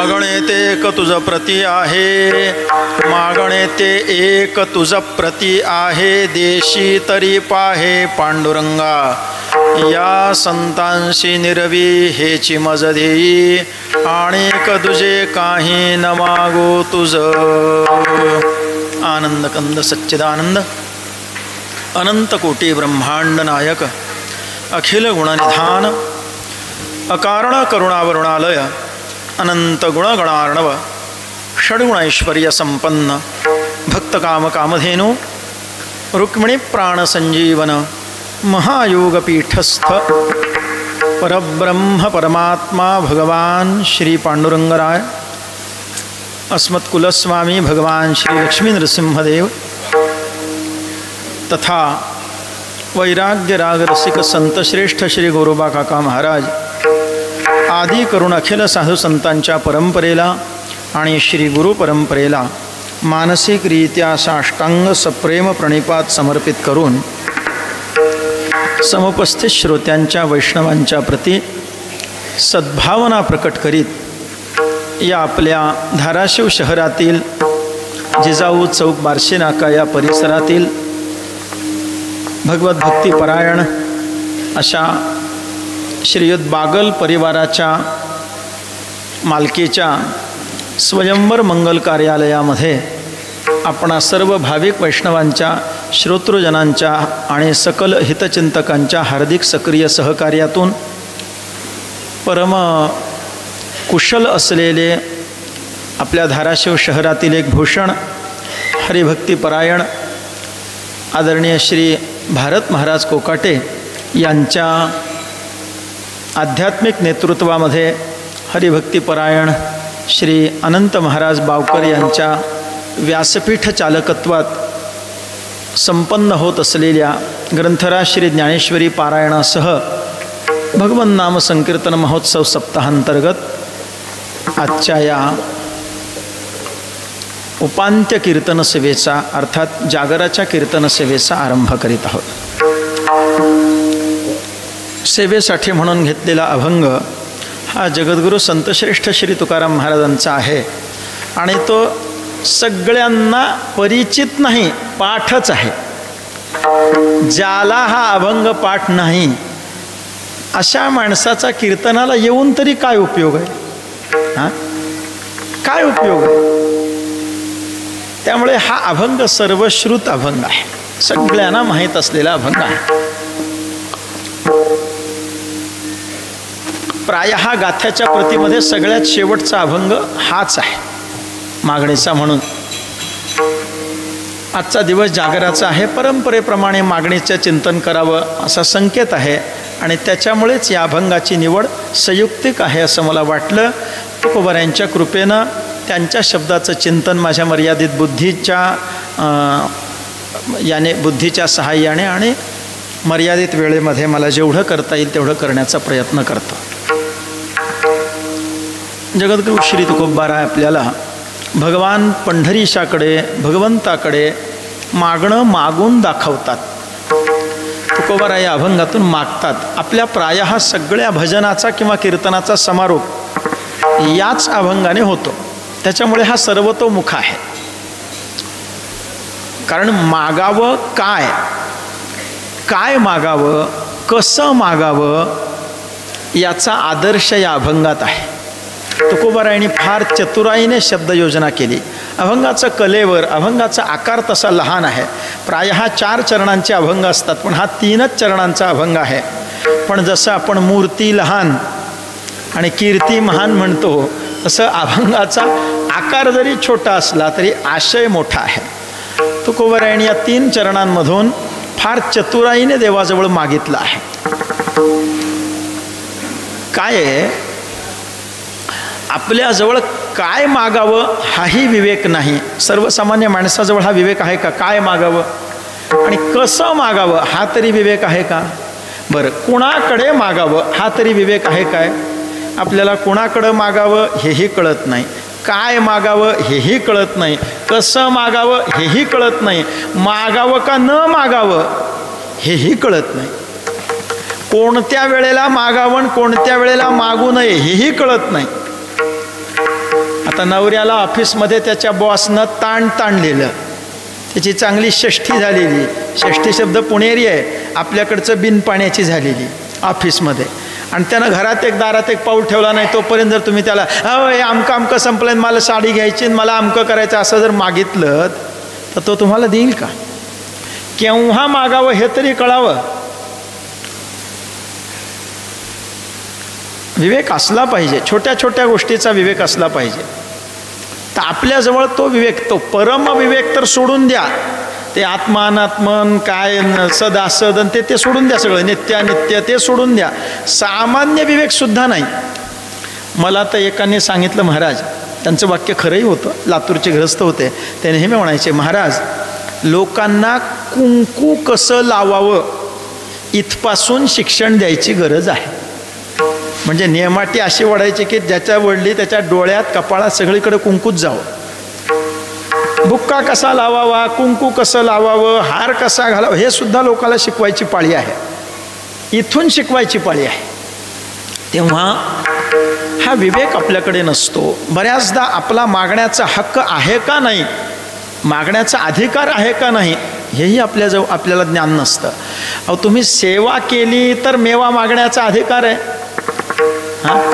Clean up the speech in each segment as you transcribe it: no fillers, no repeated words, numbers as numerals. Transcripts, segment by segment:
मागणे ते एक तुझ प्रती आहे, मागणे ते एक तुझ प्रती आहे, देशी तरी पाहे पांडुरंगा, या संतांशी निरवी हेची मज देई, आणिक तुझे काही न मागो तुझ. आनंद कंद सच्चिदानंद अनंत कोटी ब्रह्मांड नायक, अखिल गुणनिधान, अकारण करुणावरुणालय, अनंत गुणगणार्णव, षड्गुण ऐश्वर्य संपन्न, भक्त काम कामधेनु, रुक्मिणी प्राण संजीवन, महायोगपीठस्थ परब्रह्म परमात्मा भगवान श्री पांडुरंगराय, अस्मत्कुलस्वामी भगवान श्री लक्ष्मी नृसिंहदेव, तथा वैराग्य राग रसिक संत श्रेष्ठ श्री गोरोबा काका महाराज आदी करून अखिल साधू संतांच्या परंपरेला आणि श्री गुरु परंपरेला मानसिकरित्या साष्टांग सप्रेम प्रणिपात समर्पित करून समुपस्थित श्रोत्यांच्या वैष्णवांच्या प्रती सद्भावना प्रकट करीत या आपल्या धाराशिव शहरातील जिजाऊ चौक बार्शी नाका या परिसरातील भगवत भक्तिपरायण अशा श्रीयुत बागल परिवाराच्या मालकीच्या स्वयंवर मंगल कार्यालयामध्ये आपणा सर्व भाविक वैष्णवांच्या श्रोतृजनांच्या आणि सकल हितचिंतकांच्या हार्दिक सक्रिय सहकार्यातून परम कुशल असलेले आपल्या धाराशिव शहरातील एक भूषण हरिभक्तिपरायण आदरणीय श्री भारत महाराज कोकाटे यांच्या आध्यात्मिक नेतृत्वामध्ये हरिभक्तिपरायण श्री अनंत महाराज बावकर यांच्या व्यासपीठ चालकत्वात संपन्न होत असलेल्या ग्रंथराज श्री ज्ञानेश्वरी पारायणासह भगवन् नाम संकीर्तन महोत्सव सप्ताहांतर्गत आजच्या या उपांत्य कीर्तन सेवेचा अर्थात जागराच्या कीर्तन सेवेचा आरंभ करीत आहोत. सेवेसाठी म्हणून घेतलेला अभंग हा जगद्गुरू संतश्रेष्ठ श्री तुकाराम महाराजांचा आहे आणि तो सगळ्यांना परिचित नाही, पाठच आहे. ज्याला हा अभंग पाठ नाही अशा माणसाचा कीर्तनाला येऊन तरी काय उपयोग आहे? काय उपयोग आहे? त्यामुळे हा अभंग सर्वश्रुत अभंग आहे, सगळ्यांना माहीत असलेला अभंग आहे. प्रायः गाथ्याच्या प्रतीमध्ये सगळ्यात शेवटचा अभंग हाच आहे मागणीचा. म्हणून आजचा दिवस जागराचा आहे, परंपरेप्रमाणे मागणीचे चिंतन करावं असा संकेत आहे आणि त्याच्यामुळेच या अभंगाची निवड संयुक्तिक आहे असं मला वाटलं. तुकोबारायांच्या कृपेनं त्यांच्या शब्दाचं चिंतन माझ्या मर्यादित बुद्धीच्या सहाय्याने आणि मर्यादित वेळेमध्ये मला जेवढं करता येईल तेवढं करण्याचा प्रयत्न करतो. जगद्गुरू श्री तुकोबाराय आपल्याला भगवान पंढरीशाकडे भगवंताकडे मागणं मागून दाखवतात. तुकोबाराय या अभंगातून मागतात. आपल्या प्रायः सगळ्या भजनाचा किंवा कीर्तनाचा समारोप याच अभंगाने होतो, त्याच्यामुळे हा सर्वतोमुख आहे. कारण मागावं काय, काय मागावं, कसं मागावं याचा आदर्श या अभंगात आहे. तुकोबारायांनी फार चतुराईने शब्दयोजना केली. अभंगाचं कलेवर, अभंगाचा आकार तसा लहान आहे. प्रायः 4 चरणांचे अभंग असतात, पण हा 3च चरणांचा अभंग आहे. पण जसं आपण मूर्ती लहान आणि कीर्ती महान म्हणतो, तसं अभंगाचा आकार जरी छोटा असला तरी आशय मोठा आहे. तुकोबारायांनी या 3 चरणांमधून फार चतुराईने देवाजवळ मागितलं आहे. काय आहे, आपल्याजवळ काय मागावं हाही विवेक नाही. सर्वसामान्य माणसाजवळ हा विवेक आहे का? काय मागावं आणि कसं मागावं हा तरी विवेक आहे का? बरं, कुणाकडे मागावं हा तरी विवेक आहे काय? आपल्याला कुणाकडं मागावं हेही कळत नाही, काय मागावं हेही कळत नाही, कसं मागावं हेही कळत नाही, मागावं का न मागावं हेही कळत नाही, कोणत्या वेळेला मागावं कोणत्या वेळेला मागू नये हेही कळत नाही. आता नवऱ्याला ऑफिसमध्ये त्याच्या बॉसनं ताणलेलं, त्याची चांगली षष्ठी झालेली, षष्ठी शब्द पुणेरी आहे, आपल्याकडचं बिनपाण्याची झालेली ऑफिसमध्ये, आणि त्यानं घरात एक दारात एक पाऊल ठेवला नाही तोपर्यंत जर तुम्ही त्याला हे आमकं संपलं, मला साडी घ्यायची, मला आमकं करायचं असं जर मागितलं तर तो तुम्हाला देईल का? केव्हा मागावं हे तरी कळावं. विवेक असला पाहिजे, छोट्या छोट्या गोष्टीचा विवेक असला पाहिजे. तर आपल्याजवळ तो विवेक, तो परम विवेक तर सोडून द्या, ते आत्मा अनात्मन काय सदासद ते सोडून द्या, सगळं नित्यानित्य ते सोडून द्या. सामान्य विवेक सुद्धा नाही. मला तर एकाने सांगितलं, महाराज, त्यांचं वाक्य खरंही होतं, लातूरचे गृहस्थ होते, ते नेहमी म्हणायचे, महाराज लोकांना कुंकू कसं लावावं इथपासून शिक्षण द्यायची गरज आहे. म्हणजे नियमाटी अशी वडायची की ज्याच्या वडली त्याच्या डोळ्यात कपाळात सगळीकडे कुंकूच जावं. बुक्का कसा लावावा, कुंकू कसं लावावं, हार कसा घालावा, हे सुद्धा लोकांना शिकवायची पाळी आहे, इथून शिकवायची पाळी आहे. तेव्हा हा विवेक आपल्याकडे नसतो. बऱ्याचदा आपला मागण्याचा हक्क आहे का नाही, मागण्याचा अधिकार आहे का नाही, हेही आपल्याला ज्ञान नसतं. अहो, तुम्ही सेवा केली तर मेवा मागण्याचा अधिकार आहे.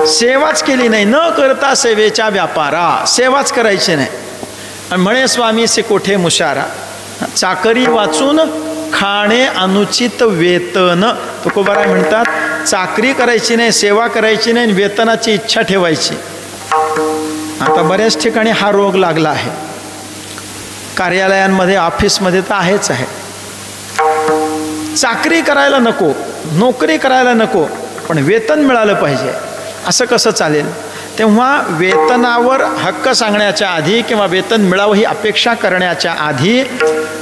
सेवाच केली नाही, न करता सेवेच्या व्यापारा, सेवाच करायची नाही. आणि म्हणे स्वामी से कोठे मुशारा, चाकरी वाचून खाणे अनुचित वेतन. तुकोबाराय म्हणतात, चाकरी करायची नाही, सेवा करायची नाही, वेतनाची इच्छा ठेवायची. आता बऱ्याच ठिकाणी हा रोग लागला आहे, कार्यालयांमध्ये, ऑफिसमध्ये तर आहेच आहे. चाकरी करायला नको, नोकरी करायला नको, पण वेतन मिळालं पाहिजे. असं कसं चालेल? तेव्हा वेतनावर हक्क सांगण्याच्या आधी किंवा वेतन मिळावं ही अपेक्षा करण्याच्या आधी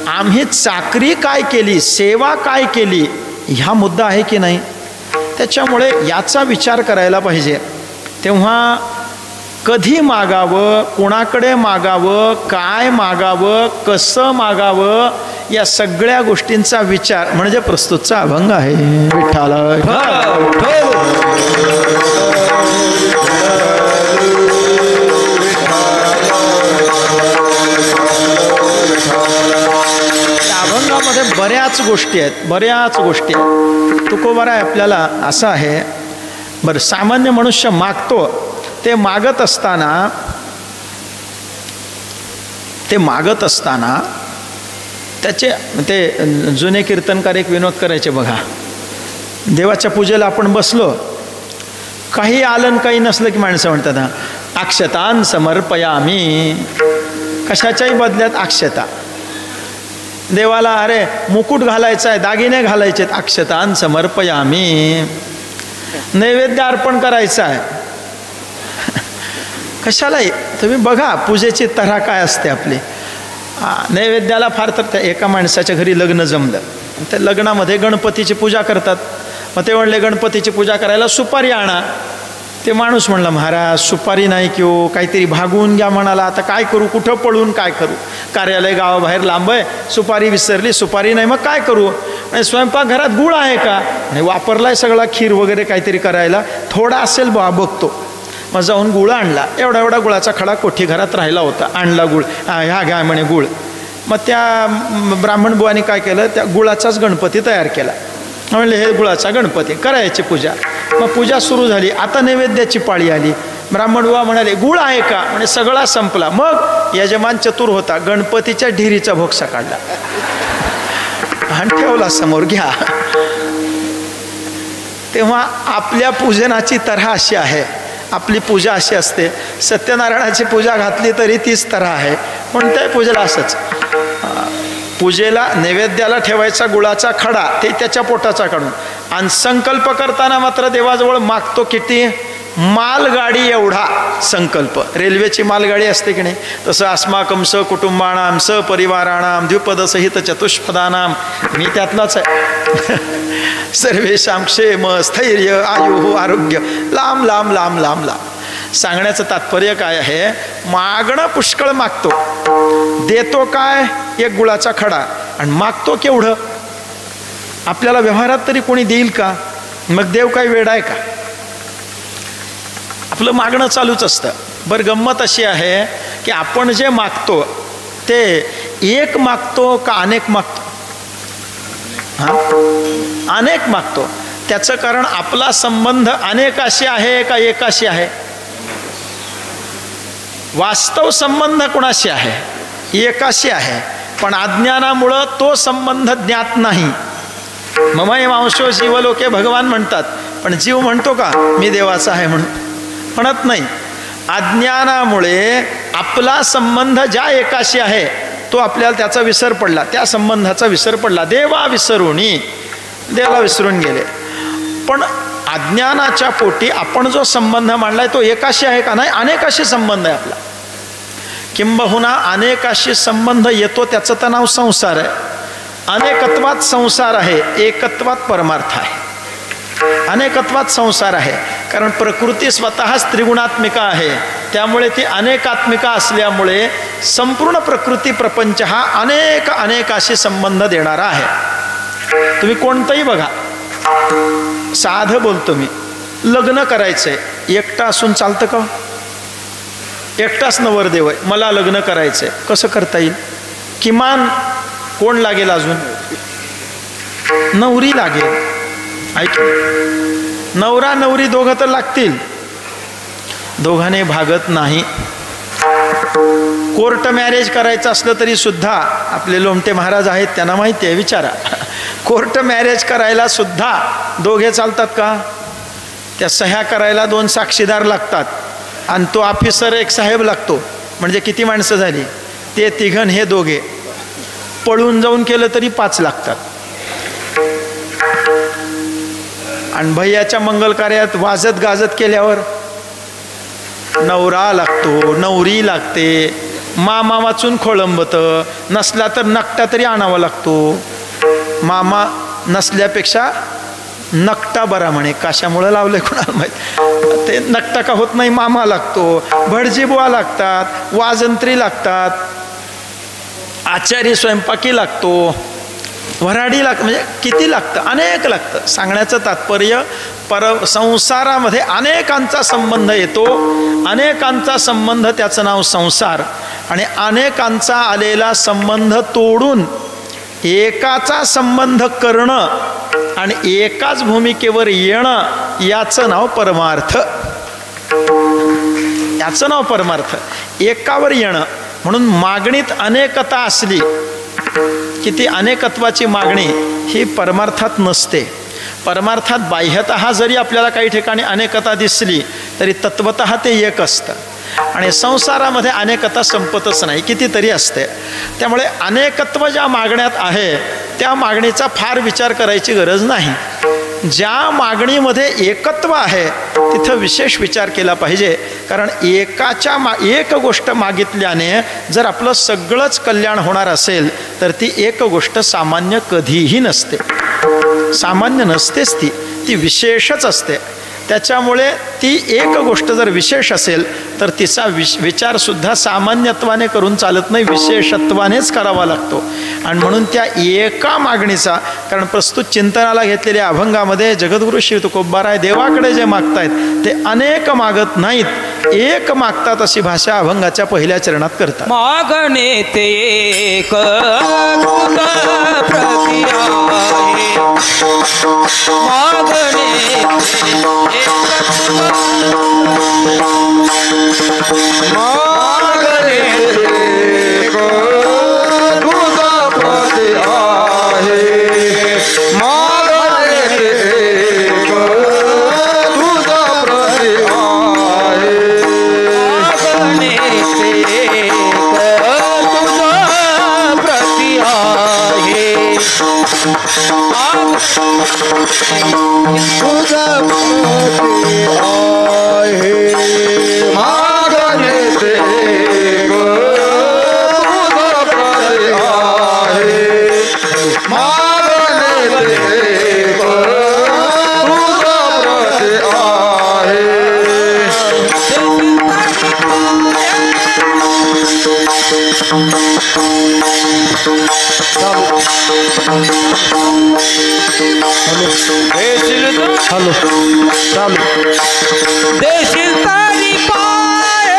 आम्ही चाकरी काय केली, सेवा काय केली, ह्या मुद्दा आहे की नाही, त्याच्यामुळे याचा विचार करायला पाहिजे. तेव्हा कधी मागावं, कोणाकडे मागावं, काय मागावं, कसं मागावं, या सगळ्या गोष्टींचा विचार म्हणजे प्रस्तुतचा अभंग आहे. विठ्ठला अभंगामध्ये बऱ्याच गोष्टी आहेत, बऱ्याच गोष्टी आहेत. तुकोबाराय आपल्याला असं आहे, बरं, सामान्य मनुष्य मागतो, ते मागत असताना त्याचे ते जुने कीर्तनकार एक विनोद करायचे बघा. देवाच्या पूजेला आपण बसलो, काही आलं काही नसलं की माणसं म्हणतात, अक्षतान समर्पयामी. कशाच्याही बदल्यात अक्षता. देवाला अरे मुकुट घालायचा आहे, दागिने घालायचे आहेत, अक्षतान समर्पयामी. नैवेद्य अर्पण करायचं आहे, कशालाही. तुम्ही बघा पूजेची तऱ्हा काय असते आपली. नैवेद्याला फार तर त्या एका माणसाच्या घरी लग्न जमलं, त्या लग्नामध्ये गणपतीची पूजा करतात. मग ते म्हणले गणपतीची पूजा करायला सुपारी आणा. ते माणूस म्हणला, महाराज सुपारी नाही की हो, काहीतरी भागवून घ्या म्हणाला. आता काय करू, कुठं पळून काय करू, कार्यालय गावाबाहेर लांब आहे, सुपारी विसरली, सुपारी नाही, मग काय करू. आणि स्वयंपाकघरात गुळ आहे का, आणि वापरलाय सगळा, खीर वगैरे काहीतरी करायला, थोडा असेल बा, बघतो. मग जाऊन गुळ आणला, एवढा एवढा गुळाचा खडा कोठी घरात राहिला होता, आणला गुळ, ह्या घ्या म्हणे गुळ. मग त्या ब्राह्मण बुवानी काय केलं, त्या गुळाचाच गणपती तयार केला. म्हणले हे गुळाचा गणपती, करायची पूजा. मग पूजा सुरू झाली, आता नैवेद्याची पाळी आली. ब्राह्मण बुवा म्हणाले गुळ आहे का, म्हणजे सगळा संपला. मग यजमान चतुर होता, गणपतीच्या ढिरीचा भोगसा काढला आणि ठेवला समोर, घ्या. तेव्हा आपल्या पूजनाची तऱ्हा अशी आहे, आपली पूजा अशी असते. सत्यनारायणाची पूजा घातली तरी तीच तऱ्हा आहे. कोणत्याही पूजेला असंच, पूजेला नैवेद्याला ठेवायचा गुळाचा खडा, ते त्याच्या पोटाचा काढून. आणि संकल्प करताना मात्र देवाजवळ मागतो किती, मालगाडी एवढा संकल्प. रेल्वेची मालगाडी असते की नाही, तसं अस्माकं स कुटुंबानां स परिवाराणां द्विपदसहित चतुष्पदानां, मी त्यातलाच आहे. सर्वेषां क्षेम स्थैर्य आयु आरोग्य, लांब लांब लांब लांब लांब. सांगण्याचं तात्पर्य काय आहे, मागणं पुष्कळ मागतो, देतो काय, एक गुळाचा खडा, आणि मागतो केवढं. आपल्याला व्यवहारात तरी कोणी देईल का, मग देव काय वेड आहे का. आपलं मागणं चालूच असतं. बरं, गंमत अशी आहे की आपण जे मागतो ते एक मागतो का अनेक मागतो? हां, अनेक मागतो. त्याचं कारण आपला संबंध अनेकाशी आहे का एकाशी आहे? वास्तव संबंध कुणाशी आहे? एकाशी आहे. पण अज्ञानामुळं तो संबंध ज्ञात नाही. ममय मांशो जीवलोके भगवान म्हणतात, पण जीव म्हणतो का मी देवाचा आहे म्हणून? म्हणत नाही. अज्ञानामुळे आपला संबंध ज्या एकाशी आहे तो आपल्याला त्याचा विसर पडला, त्या संबंधाचा विसर पडला. देवा विसरुनी, देवाला विसरून गेले. पण अज्ञानाच्या पोटी आपण जो संबंध मांडलाय तो एकाशी आहे का? नाही, अनेकाशी संबंध आहे आपला. किंबहुना अनेकाशी संबंध येतो त्याचं तर नाव संसार आहे. अनेकत्वात संसार आहे, एकत्वात परमार्थ आहे. अनेकत्वात संसार आहे कारण प्रकृती स्वतःच त्रिगुणात्मिका आहे. त्यामुळे ती अनेकात्मिका असल्यामुळे संपूर्ण प्रकृती प्रपंच हा अनेकाशी संबंध देणारा आहे. तुम्ही कोणतंही बघा, साधं बोलतो मी, लग्न करायचंय, एकटा असून चालतं का? एकटाच नवरदेव आहे, मला लग्न करायचंय, कसं करता येईल? किमान कोण लागेल? अजून नवरी लागेल. ऐक, नवरा नवरी दोघं तर लागतील. दोघांनी भागत नाही. कोर्ट मॅरेज करायचं असलं तरी सुद्धा आपले लोमटे महाराज आहेत, त्यांना माहिती आहे, विचारा. कोर्ट मॅरेज करायला सुद्धा दोघे चालतात का? त्या सह्या करायला 2 साक्षीदार लागतात आणि तो ऑफिसर एक साहेब लागतो. म्हणजे किती माणसं झाली? ते तिघन हे दोघे. पळून जाऊन केलं तरी 5 लागतात. आणि भैयाच्या मंगल कार्यात वाजत गाजत केल्यावर नवरा लागतो, नवरी लागते, मामा वाचून खोळंबतं, नसला तर नकटा तरी आणावा लागतो. मामा नसल्यापेक्षा नकटा बरा म्हणे. कशामुळं लावलंय कोणाला माहीत. ते नकटा का होत नाही, मामा लागतो, भटजीबुवा लागतात, वाजंत्री लागतात, आचारी स्वयंपाकी लागतो, वऱ्हाडी लागतं, म्हणजे किती लागतं? अनेक लागतं. सांगण्याचं तात्पर्य संसारामध्ये अनेकांचा संबंध येतो. अनेकांचा संबंध, त्याचं नाव संसार. आणि अनेकांचा आलेला संबंध तोडून एकाचा संबंध करणं आणि एकाच भूमिकेवर येणं, याचं नाव परमार्थ. याचं नाव परमार्थ, एकावर येणं. म्हणून मागणीत अनेकता असली की ती अनेकत्वाची मागणी ही परमार्थात नसते. परमार्थात बाह्यतः जरी आपल्याला काही ठिकाणी अनेकता दिसली तरी तत्वतः ते एक असतं. आणि संसारामध्ये अनेकता संपतच नाही, कितीतरी असते. त्यामुळे अनेकत्व ज्या मागण्यात आहे त्या मागणीचा फार विचार करायची गरज नाही. ज्या मागणीमध्ये एकत्व आहे तिथं विशेष विचार केला पाहिजे. कारण एक गोष्ट मागितल्याने जर आपलं सगळंच कल्याण होणार असेल तर ती एक गोष्ट सामान्य कधीही नसते. सामान्य नसतेच, ती विशेषच असते. त्याच्यामुळे ती एक गोष्ट जर विशेष असेल तर तिचा विचारसुद्धा सामान्यत्वाने करून चालत नाही, विशेषत्वानेच करावा लागतो. आणि म्हणून त्या एका मागणीचा, कारण प्रस्तुत चिंतनाला घेतलेल्या अभंगामध्ये जगद्गुरु श्री तुकोबाराय देवाकडे जे मागतायत ते अनेक मागत नाहीत, एक मागतात अशी भाषा अभंगाच्या पहिल्या चरणात करतात. मागणे ते एक हॅलो चालू देशील तारी पाय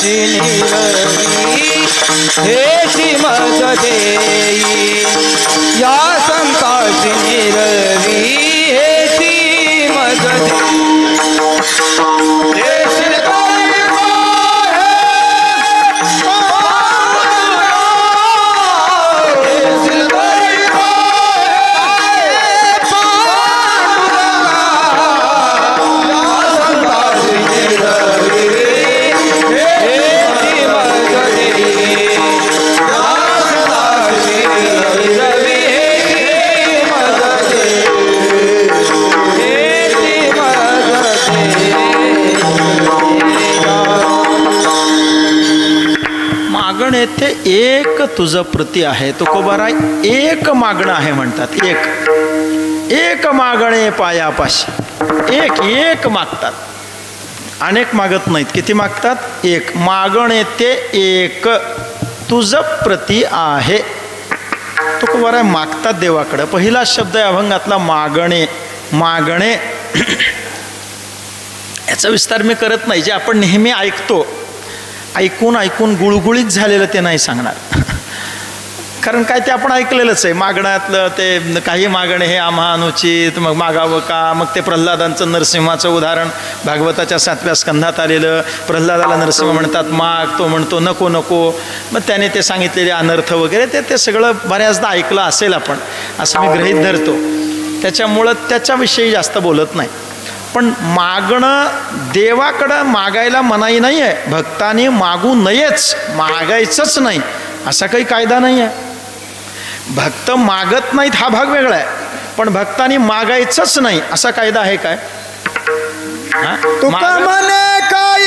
निरवी हेची मज देई या संताची निरवी हेची मज येथे एक तुझ प्रती आहे. तुकोबाराय एक मागणं आहे म्हणतात. एक मागणे पायापाशी. एक मागतात, अनेक मागत नाहीत. किती मागतात? एक. मागणे ते एक तुझ प्रती आहे. तुकोबाराय मागतात देवाकडं. पहिला शब्द आहे अभंगातला मागणे. मागणे याचा विस्तार मी करत नाही. जे आपण नेहमी ऐकतो, ऐकून गुळगुळीत झालेलं ते नाही सांगणार. कारण काय ते आपण ऐकलेलंच आहे. मागण्यातलं ते काही मागणे हे आम्हा अनुचित, मग मागावं का. मग ते प्रल्हादांचं नरसिंहाचं उदाहरण भागवताच्या 7व्या स्कंधात आलेलं. प्रल्हादाला नरसिंह म्हणतात माग, तो म्हणतो नको नको. मग त्याने ते सांगितलेले अनर्थ वगैरे ते सगळं बऱ्याचदा ऐकलं असेल आपण, असं मी गृहीत धरतो. त्याच्यामुळं त्याच्याविषयी जास्त बोलत नाही. पण मागणं देवाकडं मागायला मनाई नाही आहे. भक्तांनी मागू नयेच, मागायचंच नाही असा काही कायदा नाही आहे. भक्त मागत नाहीत हा भाग वेगळा आहे, पण भक्तांनी मागायचंच नाही असा कायदा आहे काय? तुका मने काय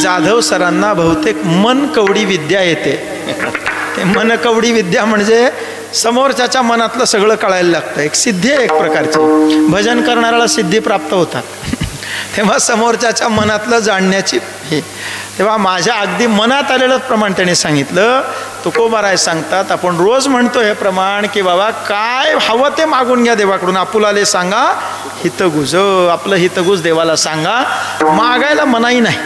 जाधव सरांना बहुतेक मनकवडी विद्या येते. ते मनकवडी विद्या म्हणजे समोरच्याच्या मनातलं सगळं कळायला लागतं. एक सिद्धी आहे एक प्रकारची. भजन करणाऱ्याला सिद्धी प्राप्त होतात. तेव्हा समोरच्याच्या मनातलं जाणण्याची हे. तेव्हा माझ्या अगदी मनात आलेलं प्रमाण त्याने सांगितलं. तुकोबाराय सांगतात आपण रोज म्हणतो हे प्रमाण की बाबा काय हवं ते मागून घ्या देवाकडून. आपुलाले सांगा हितगुज. आपलं हितगुज देवाला सांगा. मागायला मनाई नाही.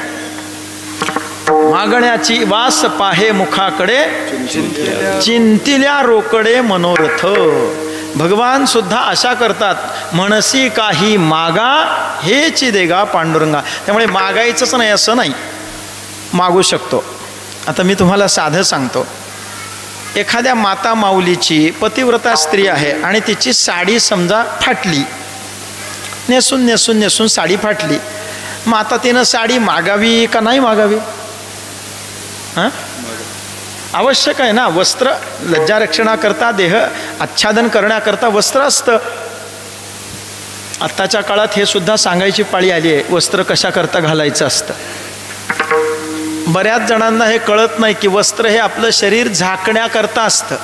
मागण्याची वास पाहे मुखाकडे चिंतिल्या रोकडे मनोरथ. भगवान सुद्धा अशा करतात. म्हणसी काही मागा हेची देगा पांडुरंगा. त्यामुळे मागायचंच नाही असं नाही, मागू शकतो. आता मी तुम्हाला साधं सांगतो. एखाद्या माता माऊलीची पतिव्रता स्त्री आहे आणि तिची साडी समजा फाटली, नेसून नेसून नेसून साडी फाटली. मग आता तिनं साडी मागावी का नाही मागावी? हां, आवश्यक आहे ना. वस्त्र लज्जारक्षणाकरता, देह आच्छादन करण्याकरता वस्त्र असतं. आत्ताच्या काळात हे सुद्धा सांगायची पाळी आली आहे, वस्त्र कशाकरता घालायचं असतं. बऱ्याच जणांना हे कळत नाही की वस्त्र हे आपलं शरीर झाकण्याकरता असतं.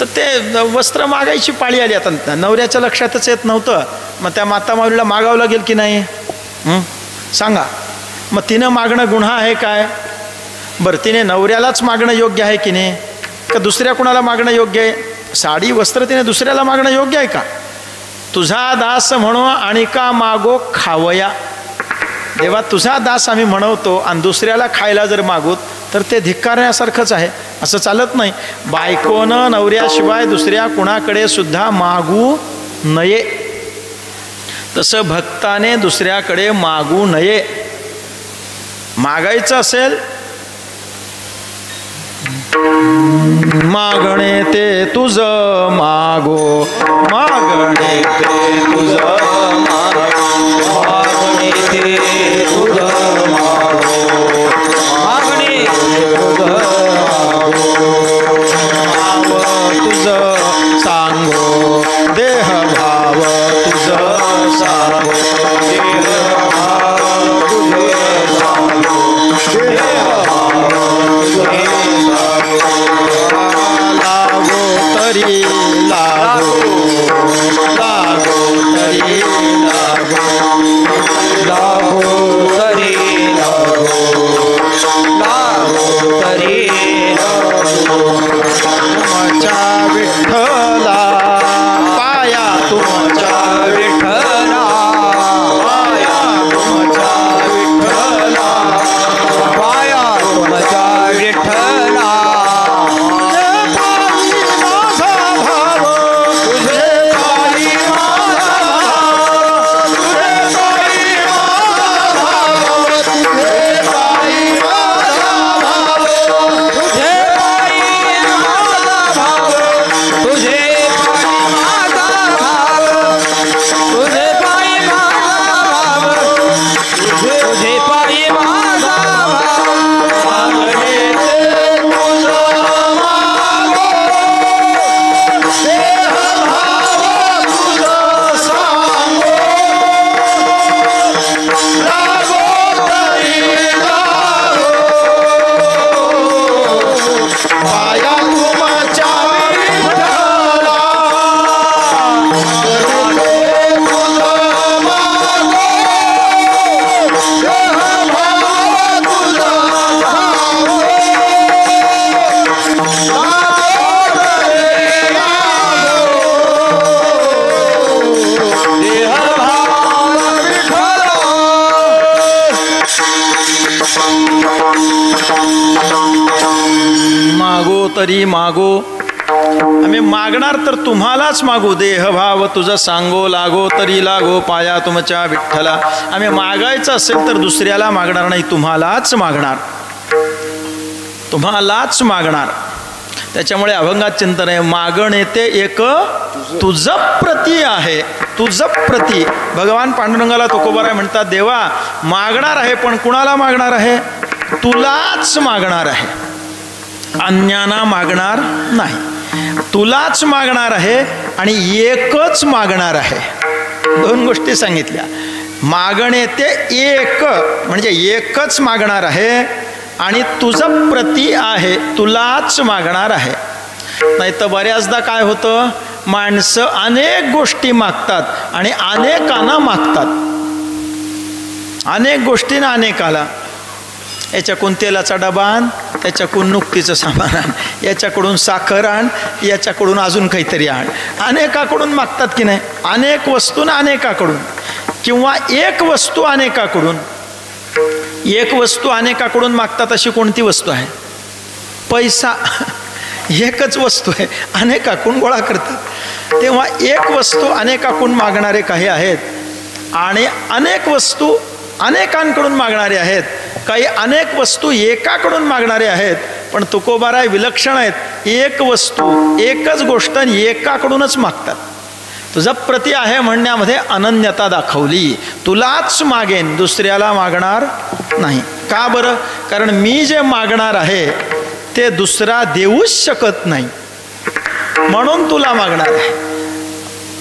तर ते वस्त्र मागायची पाळी आली. आता नवऱ्याच्या लक्षातच येत नव्हतं. मग त्या माता माऊलीला मागावं लागेल की नाही सांगा. मग तिनं मागणं गुन्हा आहे काय? बरं, तिने नवऱ्यालाच मागणं योग्य आहे की नाही, का दुसऱ्या कुणाला मागणं योग्य आहे? साडी वस्त्र तिने दुसऱ्याला मागणं योग्य आहे का? तुझा दास म्हणो आणि का मागो खावया. देवा तुझा दास आम्ही म्हणवतो आणि दुसऱ्याला खायला जर मागूत तर ते धिक्कारण्यासारखंच आहे. असं चालत नाही. बायकोनं नवऱ्याशिवाय दुसऱ्या कुणाकडे सुद्धा मागू नये. तसं भक्ताने दुसऱ्याकडे मागू नये. मागायचं असेल मागणे ते तुझ मागो, मागणे ते तुझ मागो, मागणे ते तुझ मागो, मागणे तुझ मागो. भाव तुझ सांगो, देह भाव तुझ मागो तरी मागो, आम्ही मागणार तर तुम्हालाच मागू. देहभाव तुझं सांगो, लागो तरी लागो पाया तुमच्या विठ्ठला. आम्ही मागायचं असेल तर दुसऱ्याला मागणार नाही, तुम्हालाच मागणार, तुम्हालाच मागणार. त्याच्यामुळे अभंगात चिंतन आहे, मागणे ते एक तुझ प्रती आहे. तुझ प्रती भगवान पांडुरंगाला तुकोबाराय म्हणतात, देवा मागणार आहे पण कुणाला मागणार आहे? तुलाच मागणार आहे, अन्यांना मागणार नाही. तुलाच मागणार आहे आणि एकच मागणार आहे. दोन गोष्टी सांगितल्या, मागणे ते एक म्हणजे एकच मागणार आहे आणि तुझं प्रती आहे, तुलाच मागणार आहे. नाही तर बऱ्याचदा काय होतं, माणसं अनेक गोष्टी मागतात आणि अनेकांना मागतात, अनेक गोष्टींना अनेकाला. याच्याकडून तेलाचा डबा आण, त्याच्याकडून नुकतीचं सामान आण, याच्याकडून साखर आण, याच्याकडून अजून काहीतरी आण. अनेकाकडून मागतात की नाही? अनेक वस्तूंना अनेकाकडून, किंवा एक वस्तू अनेकाकडून. एक वस्तू अनेकाकडून मागतात अशी कोणती वस्तू आहे? पैसा. एकच वस्तू आहे, अनेकाकडून गोळा करतात. तेव्हा एक वस्तू अनेकाकडून मागणारे काही आहेत आणि अनेक वस्तू अनेकांकडून मागणारे आहेत. काही अनेक वस्तू एकाकडून मागणारे आहेत. पण तुकोबाराय विलक्षण आहेत, एक वस्तू एकच गोष्ट एकाकडूनच मागतात. तुझं प्रती आहे म्हणण्यामध्ये अनन्यता दाखवली. तुलाच मागेन, दुसऱ्याला मागणार नाही. का बरं? कारण मी जे मागणार आहे ते दुसरा देऊच शकत नाही, म्हणून तुला मागणार आहे.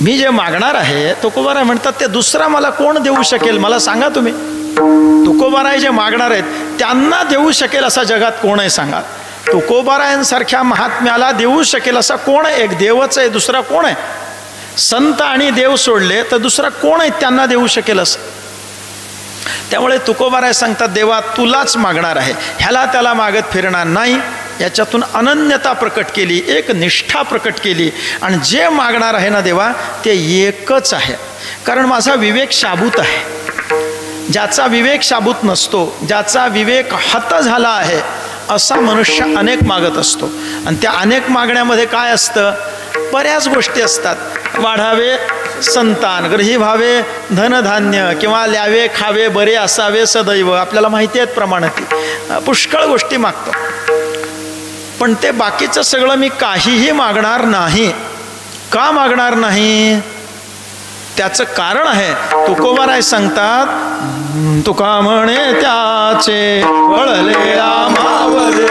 मी जे मागणार आहे, तुकोबाराय म्हणतात, ते दुसरा मला कोण देऊ शकेल? मला सांगा तुम्ही. तुकोबाराय जे मागणार आहेत त्यांना देऊ शकेल असा जगात कोण आहे सांगा? तुकोबारायांसारख्या महात्म्याला देऊ शकेल असा कोण आहे? एक देवच आहे, दुसरा कोण आहे? संत आणि देव सोडले तर दुसरा कोण आहे त्यांना देऊ शकेल असं? त्यामुळे तुकोबाराय सांगतात, देवा तुलाच मागणार आहे, ह्याला त्याला मागत फिरणार नाही. याच्यातून अनन्यता प्रकट केली, एक निष्ठा प्रकट केली. आणि जे मागणार आहे ना देवा, ते एकच आहे. कारण माझा विवेक शाबूत आहे. ज्याचा विवेक शाबूत नसतो, ज्याचा विवेक हत झाला आहे, असा मनुष्य अनेक मागत असतो. आणि त्या अनेक मागण्यामध्ये काय असतं? बऱ्याच गोष्टी असतात. वाढावे संतान, गृही व्हावे धनधान्य, किंवा ल्यावे खावे बरे असावे सदैव. आपल्याला माहिती आहेत प्रमाणात पुष्कळ गोष्टी मागतो. पण ते बाकीचं सगळं मी काहीही मागणार नाही. का मागणार नाही? त्याचं कारण आहे. तुकोबाराय सांगतात, तुका म्हणे त्याचे वळले आमावर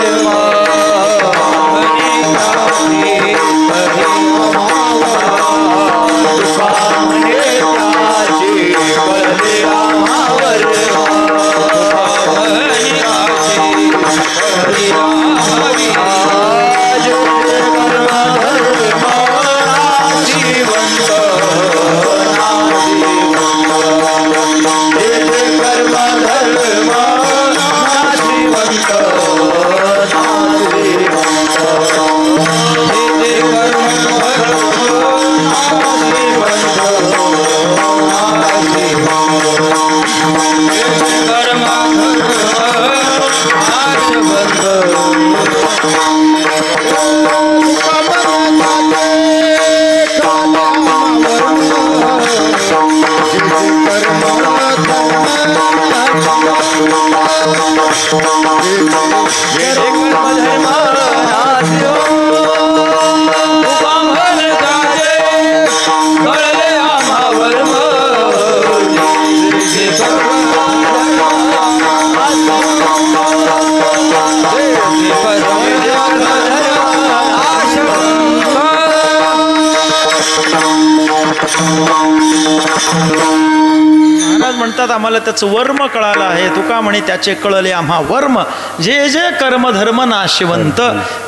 म्हणतात, आम्हाला त्याचं वर्म कळालं आहे. तुका म्हणे त्याचे कळले आम्हा वर्म, जे जे कर्मधर्म नाशिवंत.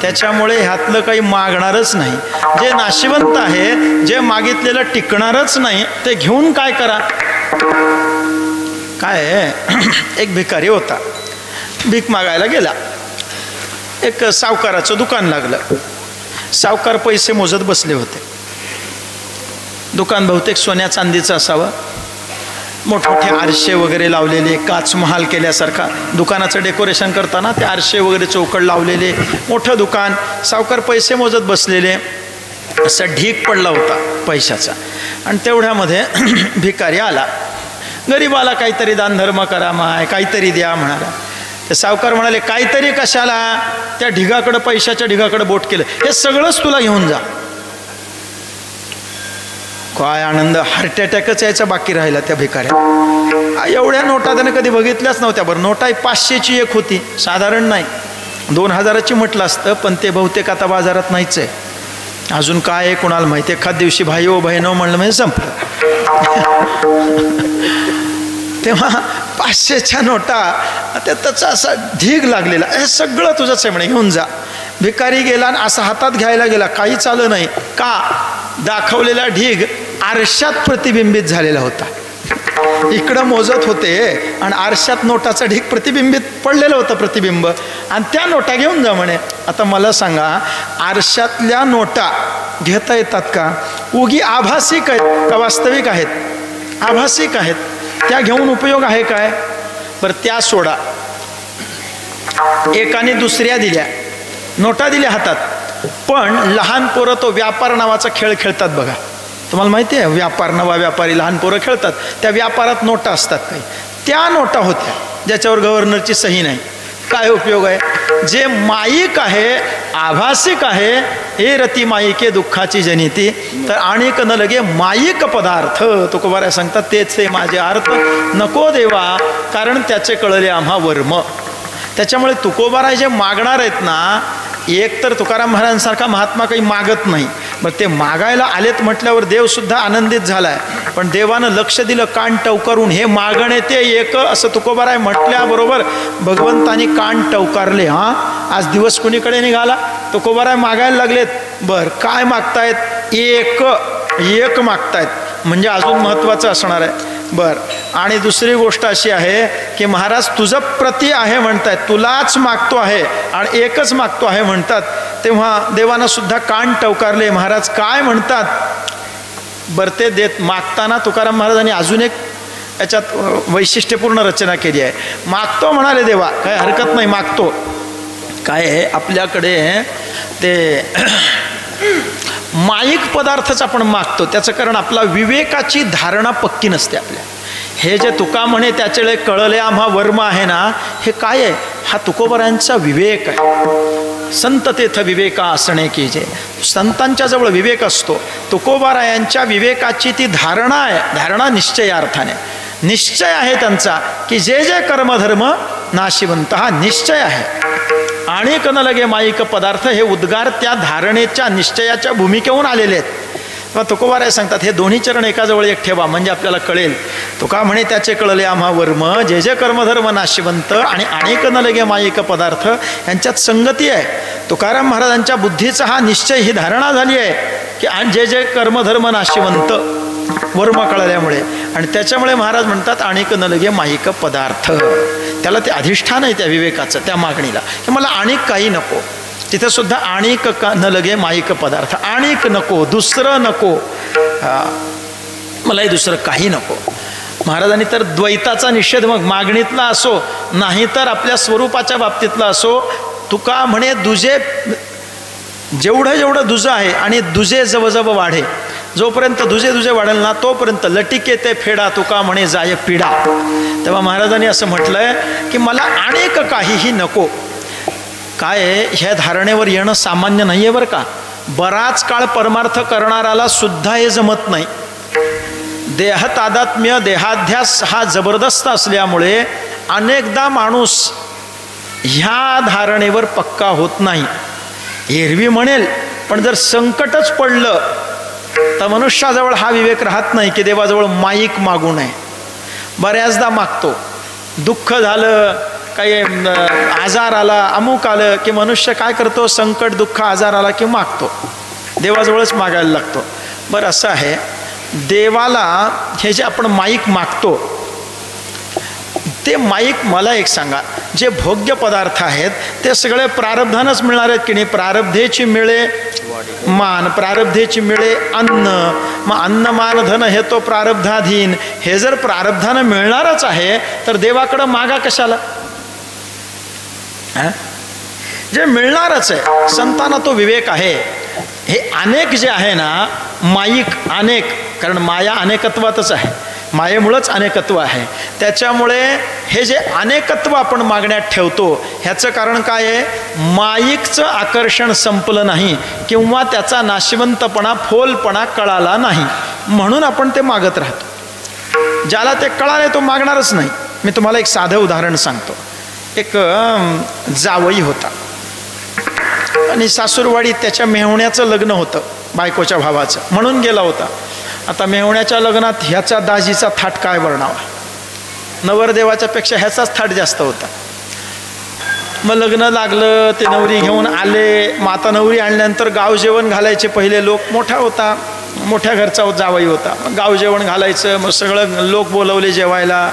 त्याच्यामुळे ह्यातलं काही मागणारच नाही. जे नाशिवंत आहे, जे मागितलेलं टिकणारच नाही, ते घेऊन काय करा? काय एक भिकारी होता, भीक मागायला गेला. एक सावकाराचं दुकान लागलं. सावकार पैसे मोजत बसले होते. दुकान बहुतेक सोन्या चांदीचं असावं. मोठमोठे आरशे वगैरे लावलेले, काच महाल केल्यासारखा दुकानाचं डेकोरेशन करताना ते आरशे वगैरे चौकड लावलेले मोठं दुकान, सावकार पैसे मोजत बसलेले, असा ढीक पडला होता पैशाचा. आणि तेवढ्यामध्ये भिकारी आला. गरीबाला काहीतरी दानधर्म करा माय, काहीतरी द्या म्हणाला. ते सावकार म्हणाले काहीतरी कशाला, त्या ढिगाकडं, पैशाच्या ढिगाकडं बोट केलं, हे सगळंच तुला घेऊन जा. काय आनंद, हार्ट अटॅकच यायचा बाकी राहिला त्या भिकाऱ्या. एवढ्या नोटा त्याने कधी बघितल्याच नव्हत्या. बरं, नोटा 500ची एक होती, साधारण नाही, 2000ची म्हटलं असतं, पण ते बहुतेक आता बाजारात नाहीच आहे. अजून काय आहे कुणाला माहिती. एखाद दिवशी भाई ओ बहिणो म्हणलं म्हणजे संपलं. तेव्हा 500च्या नोटा, त्याचा असा ढीग लागलेला, हे सगळं तुझंच आहे म्हणे, घेऊन जा. भिकारी गेला आणि असं हातात घ्यायला गेला, काहीच आलं नाही. का? दाखवलेला ढीग आरशात प्रतिबिंबित झालेला होता. इकडं मोजत होते आणि आरशात नोटाचं ढीग प्रतिबिंबित पडलेलं होतं, प्रतिबिंब. आणि त्या नोटा घेऊन जा म्हणे. आता मला सांगा, आरशातल्या नोटा घेता येतात का? उगी आभासिक आहेत का वास्तविक आहेत? आभासिक आहेत. त्या घेऊन उपयोग आहे काय? बरं, त्या सोडा. एकाने दुसऱ्या दिल्या नोटा, दिल्या हातात, पण लहान पोरं तो व्यापार नावाचा खेळ खेळतात बघा. तुम्हाला माहिती आहे, व्यापार, नवा व्यापारी लहान पोरं खेळतात. त्या व्यापारात नोटा असतात काही, त्या नोटा होत्या ज्याच्यावर गव्हर्नरची सही नाही. काय उपयोग आहे? जे माईक आहे, आभासिक आहे, हे रती माईके दुःखाची जनिती. तर आणिक न लगे माईक पदार्थ, तुकोबाराय सांगतात, तेच ते माझे अर्थ नको देवा, कारण त्याचे कळले आम्हा वर्म. त्याच्यामुळे तुकोबाराय जे मागणार आहेत ना, एक तर तुकाराम महाराजांसारखा महात्मा काही मागत नाही. मग ते मागायला आलेत म्हटल्यावर देवसुद्धा आनंदित झाला आहे. पण देवानं लक्ष दिलं, कान टवकारून, हे मागणे ते एक, असं तुकोबाराय म्हटल्याबरोबर भगवंतानी कान टवकारले. हां, आज दिवस कुणीकडे निघाला? तुकोबाराय मागायला लागलेत. बरं, काय मागतायत? एक मागतायत, म्हणजे अजून महत्त्वाचं असणार आहे. बरं, आणि दुसरी गोष्ट अशी आहे की महाराज तुझं प्रति आहे म्हणतायत, तुलाच मागतो आहे आणि एकच मागतो आहे म्हणतात. तेव्हा देवानं सुद्धा कान टवकारले. महाराज काय म्हणतात? बरं, ते देत मागताना तुकाराम महाराजांनी अजून एक याच्यात वैशिष्ट्यपूर्ण रचना केली आहे. मागतो म्हणाले देवा, काय हरकत नाही, मागतो. काय आहे आपल्याकडे ते माईक पदार्थच आपण मागतो. त्याचं कारण आपला विवेकाची धारणा पक्की नसते आपल्या. हे जे तुका म्हणे त्याच्याकडे कळले आम्हा वर्म आहे ना, हे काय आहे? हा तुकोबारायांचा विवेक आहे. संत तेथ विवेका असणे की जे, संतांच्या जवळ विवेक असतो. तुकोबारायांच्या विवेकाची ती धारणा आहे. धारणा निश्चयार्थाने, निश्चय आहे त्यांचा की जे जे कर्मधर्म नाशिवंत, हा निश्चय आहे. आणि न लगे माईक पदार्थ, हे उद्गार त्या धारणेच्या निश्चयाच्या भूमिकेहून आलेले आहेत. मग तुकोबाराय सांगतात, हे दोन्ही चरण एकाजवळ एक ठेवा, म्हणजे आपल्याला कळेल. तुका म्हणे त्याचे कळले आम्हा वर्म, जे जे कर्मधर्म नाशिवंत, आणि अनेक न लगे माईक पदार्थ, यांच्यात संगती आहे. तुकाराम महाराजांच्या बुद्धीचा हा निश्चय, ही धारणा झाली आहे की जे जे कर्मधर्म नाशिवंत, वर्म कळल्यामुळे. आणि त्याच्यामुळे महाराज म्हणतात अनेक न लगे माईक पदार्थ. त्याला ते अधिष्ठान आहे त्या विवेकाचं, त्या मागणीला, की मला अनेक काही नको. तिथं सुद्धा आणिक न लगे माईक पदार्थ, आणिक नको, दुसरं नको, मलाही दुसरं काही नको. महाराजांनी तर द्वैताचा निषेध मग मागणीतला असो, नाही तर आपल्या स्वरूपाच्या बाबतीतला असो. तुका म्हणे दुजे, जेवढं जेवढं दुजं आहे आणि दुजे जवळजवळ वाढे, जोपर्यंत दुजे वाढेल ना तोपर्यंत लटिके ते फेडा, तुका म्हणे जाय पिढा. तेव्हा महाराजांनी असं म्हटलंय की मला अनेक काहीही नको. काय ह्या धारणेवर येणं सामान्य नाही आहे बरं का. बराच काळ परमार्थ करणाराला सुद्धा हे जमत नाही. देहतादात्म्य, देहाध्यास हा जबरदस्त असल्यामुळे अनेकदा माणूस ह्या धारणेवर पक्का होत नाही. एरवी म्हणेल, पण जर संकटच पडलं तर मनुष्याजवळ हा विवेक राहत नाही की देवाजवळ माईक मागू नये. बऱ्याचदा मागतो. दुःख झालं, काही आजार आला, अमुक आलं की मनुष्य काय करतो? संकट, दुःख, आजार आला की मागतो, देवाजवळच मागायला लागतो. बरं, असं आहे, देवाला हे जे आपण माईक मागतो ते माईक, मला एक सांगा, जे भोग्य पदार्थ आहेत ते सगळे प्रारब्धानच मिळणार आहेत की नाही? प्रारब्धेची मिळे मान, प्रारब्धेची मिळे अन्न, मग अन्न मान धन हे तो प्रारब्धाधीन. हे जर प्रारब्धानं मिळणारच आहे तर देवाकडं मागा कशाला? जे मिळणारच आहे. संतांना तो विवेक आहे. हे अनेक जे आहे ना, माईक अनेक, कारण माया अनेकत्वातच आहे, मायेमुळंच अनेकत्व आहे. त्याच्यामुळे हे जे अनेकत्व आपण मागण्यात ठेवतो ह्याचं कारण काय आहे? माईकचं आकर्षण संपलं नाही किंवा त्याचा नाशिवंतपणा, फोलपणा कळाला नाही, म्हणून आपण ते मागत राहतो. ज्याला ते कळाले तो मागणारच नाही. मी तुम्हाला एक साधं उदाहरण सांगतो. एक जावई होता आणि सासूरवाडीत त्याच्या मेहुण्याचं लग्न होतं, बायकोच्या भावाचं, म्हणून गेला होता. आता मेहुण्याच्या लग्नात ह्याचा दाजीचा थाट काय वर्णावा, नवरदेवाच्या पेक्षा ह्याचाच थाट जास्त होता. मग लग्न लागलं, ते नवरी घेऊन आले. मग आता नवरी आणल्यानंतर गाव जेवण घालायचे पहिले लोक. मोठा होता, मोठ्या घरचा जावई होता. मग गाव जेवण घालायचं, मग सगळं लोक बोलवले जेवायला,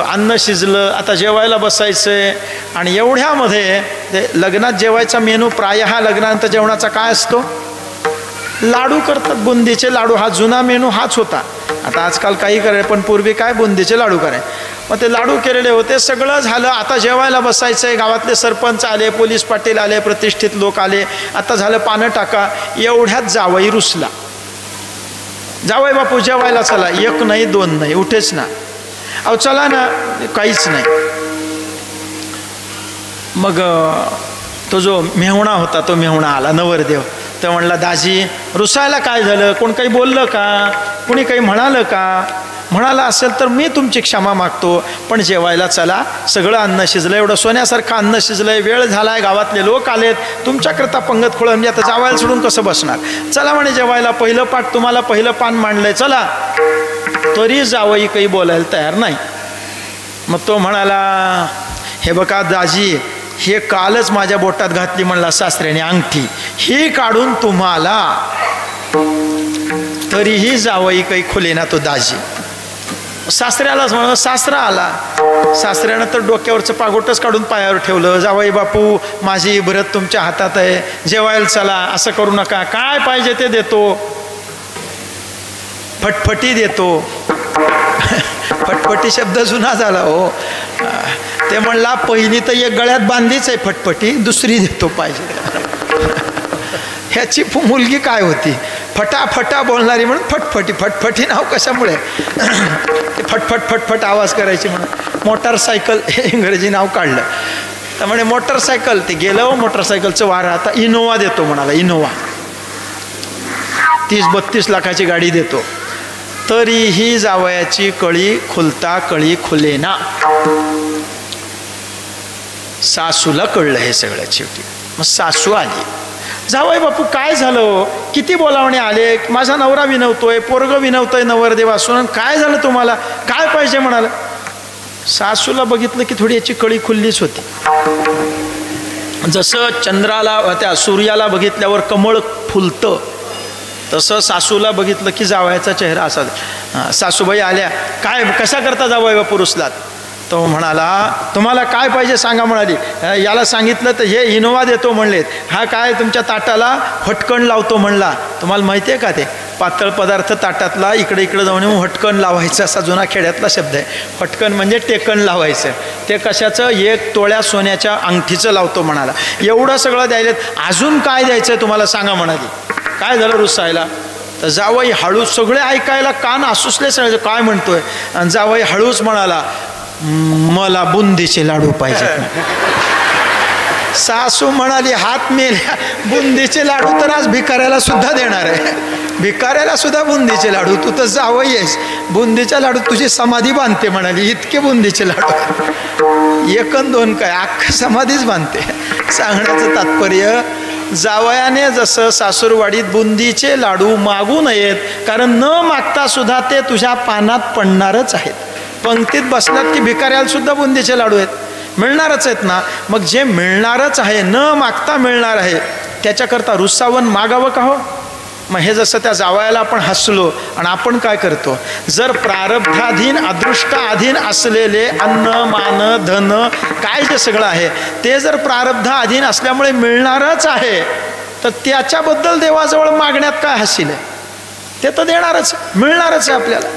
अन्न शिजलं, आता जेवायला बसायचं. आणि एवढ्यामध्ये ते लग्नात जेवायचा मेनू प्रायः लग्नानंतर जेवणाचा काय असतो? लाडू करतात, बुंदीचे लाडू. हा जुना मेनू हाच होता. आता आजकाल काही कराय, पण पूर्वी काय बुंदीचे लाडू कराय. मग ते लाडू केलेले होते, सगळं झालं. आता जेवायला बसायचं आहे. गावातले सरपंच आले, पोलीस पाटील आले, प्रतिष्ठित लोक आले. आता झालं पानं टाका. एवढ्यात जावई रुसला. जावई बापू जेवायला चला. एक नाही, दोन नाही, उठेच ना. अहो चला ना. काहीच नाही. मग तो जो मेहुणा होता, तो मेहुणा आला, नवरदेव. तर म्हणला, दाजी रुसायला काय झालं? कोण काही बोललं का? कोणी काही म्हणालं का? म्हणाला असेल तर मी तुमची क्षमा मागतो, पण जेवायला चला. सगळं अन्न शिजलं, एवढं सोन्यासारखं अन्न शिजलंय, वेळ झालाय, गावातले लोक आलेत, तुमच्याकरता पंगत खोळं, म्हणजे आता जावायला सोडून कसं बसणार? चला म्हणे जेवायला. पहिलं पाठ तुम्हाला, पहिलं पान मांडलंय, चला. तरी जावई काही बोलायला तयार नाही. मग तो म्हणाला, हे बघा दाजी, हे कालच माझ्या बोटात घातली म्हणला सासऱ्याने अंगठी, ही काढून तुम्हाला. तरीही जावई काही खुलेना तो दाजी. सासऱ्यालाच म्हणा. सासरा आला. सासऱ्यानं तर डोक्यावरचं पागोटच काढून पायावर ठेवलं. जावई बापू, माझी इबरत तुमच्या हातात आहे, जेवायला चला, असं करू नका, काय पाहिजे ते देतो, फटफटी देतो. फटफटी शब्द जुना झाला हो. ते म्हणला, पहिली तर एक गळ्यात बांधलीच आहे फटफटी, दुसरी देतो पाहिजे. ह्याची मुलगी काय होती? फटाफटा बोलणारी म्हणून फटफटी. फटफटी नाव कशामुळे? ते फटफट फटफट आवाज करायची म्हणून. मोटारसायकल हे इंग्रजी नाव काढलं. तर म्हणे मोटरसायकल. ते गेलं मोटरसायकलचं वारं. आता इनोवा देतो म्हणाला. इनोवा 30-32 लाखाची गाडी देतो. तरीही जावयाची कळी खुलता कळी खुलेना. सासूला कळलं हे सगळं शेवटी. मग सासू आली. जावई बापू काय झालं? किती बोलावणे आले, माझा नवरा विनवतोय, पोरग विनवतोय नवरदेव असून, काय झालं तुम्हाला? काय पाहिजे म्हणाला. सासूला बघितलं की थोडी याची कळी खुललीच होती. जसं चंद्राला, त्या सूर्याला बघितल्यावर कमळ फुलतं, तसं सासूला बघितलं की जावयाचा चेहरा असा. सासूबाई आल्या. काय, कशा करता जावई बापू रुसलात? तो म्हणाला, तुम्हाला काय पाहिजे सांगा म्हणाली. याला सांगितलं तर हे इनोवा देतो म्हणलेत. हा काय तुमच्या ताटाला फटकण लावतो म्हणला. तुम्हाला माहिती आहे का ते पातळ पदार्थ ताटातला इकडे इकडे जाऊन फटकण लावायचं, असा जुना खेड्यातला शब्द आहे. फटकण म्हणजे टेकण लावायचं. ते कशाचं? 1 तोळ्या सोन्याच्या अंगठीचं लावतो म्हणाला. एवढं सगळं द्यायला. अजून काय द्यायचं तुम्हाला सांगा म्हणाली. काय झालं रुसायला? तर जावई हळूच, सगळे ऐकायला कान आसुसले सगळे, काय म्हणतोय. आणि जावई हळूच म्हणाला, मला बुंदीचे लाडू पाहिजे. सासू म्हणाली, हात मेल्या, बुंदीचे लाडू तर आज भिकाऱ्याला सुद्धा देणार आहे. भिकाऱ्याला सुद्धा बुंदीचे लाडू? तू तर जावई आहेस, बुंदीच्या लाडू तुझी समाधी बांधते म्हणाली. इतके बुंदीचे लाडू, 1 अन 2 काय, अख्खा समाधीच बांधते. सांगण्याचं तात्पर्य, जावयाने जसं सासूरवाडीत बुंदीचे लाडू मागू नयेत, कारण न मागता सुद्धा ते तुझ्या पानात पडणारच आहेत. पंक्तीत बसलात की भिकाऱ्याला सुद्धा बुंदीचे लाडू आहेत, मिळणारच आहेत ना. मग जे मिळणारच आहे, न मागता मिळणार आहे, त्याच्याकरता रुसावून मागावं का हो? मग हे जसं त्या जावयाला आपण हसलो, आणि आपण काय करतो? जर प्रारब्धाधीन, अदृष्टाधीन असलेले अन्न मान धन काय जे सगळं आहे ते जर प्रारब्धाधीन असल्यामुळे मिळणारच आहे, तर त्याच्याबद्दल देवाजवळ मागण्यात काय हासिल आहे? ते तर देणारच, मिळणारच आहे आपल्याला.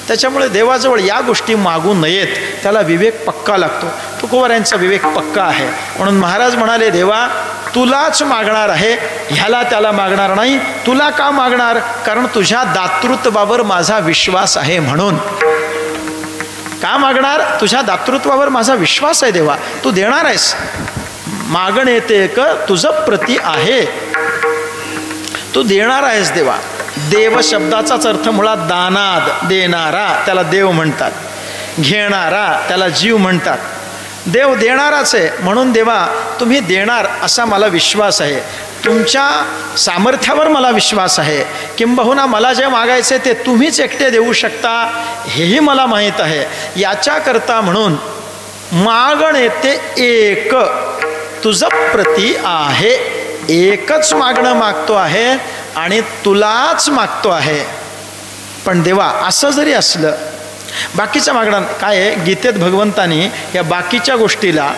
त्याच्यामुळे देवाजवळ या गोष्टी मागू नयेत. त्याला विवेक पक्का लागतो. तुकोबारायांचा विवेक पक्का आहे. म्हणून महाराज म्हणाले, देवा तुलाच मागणार आहे, ह्याला त्याला मागणार नाही. तुला का मागणार? कारण तुझ्या दातृत्वावर माझा विश्वास आहे म्हणून. का मागणार? तुझ्या दातृत्वावर माझा विश्वास आहे देवा, तू देणार आहेस. मागणे ते एक तुझं प्रती आहे, तू देणार आहेस देवा. देव शब्दाचाच अर्थ मुळात दानाद, देणारा, त्याला देव म्हणतात. घेणारा, त्याला जीव म्हणतात. देव देणाराच आहे. म्हणून देवा तुम्ही देणार असा मला विश्वास आहे. तुमच्या सामर्थ्यावर मला विश्वास आहे. किंबहुना मला जे मागायचे ते तुम्हीच एकटे देऊ शकता हेही मला माहीत आहे. याच्याकरता म्हणून मागणे ते एक तुझं प्रती आहे. एकच मागणं मागतो आहे आणि तुलाच मागतो आहे. पण देवा असं जरी असलं, बाकीच्या मागणं काय आहे? गीतेत भगवंतानी या बाकीच्या गोष्टीला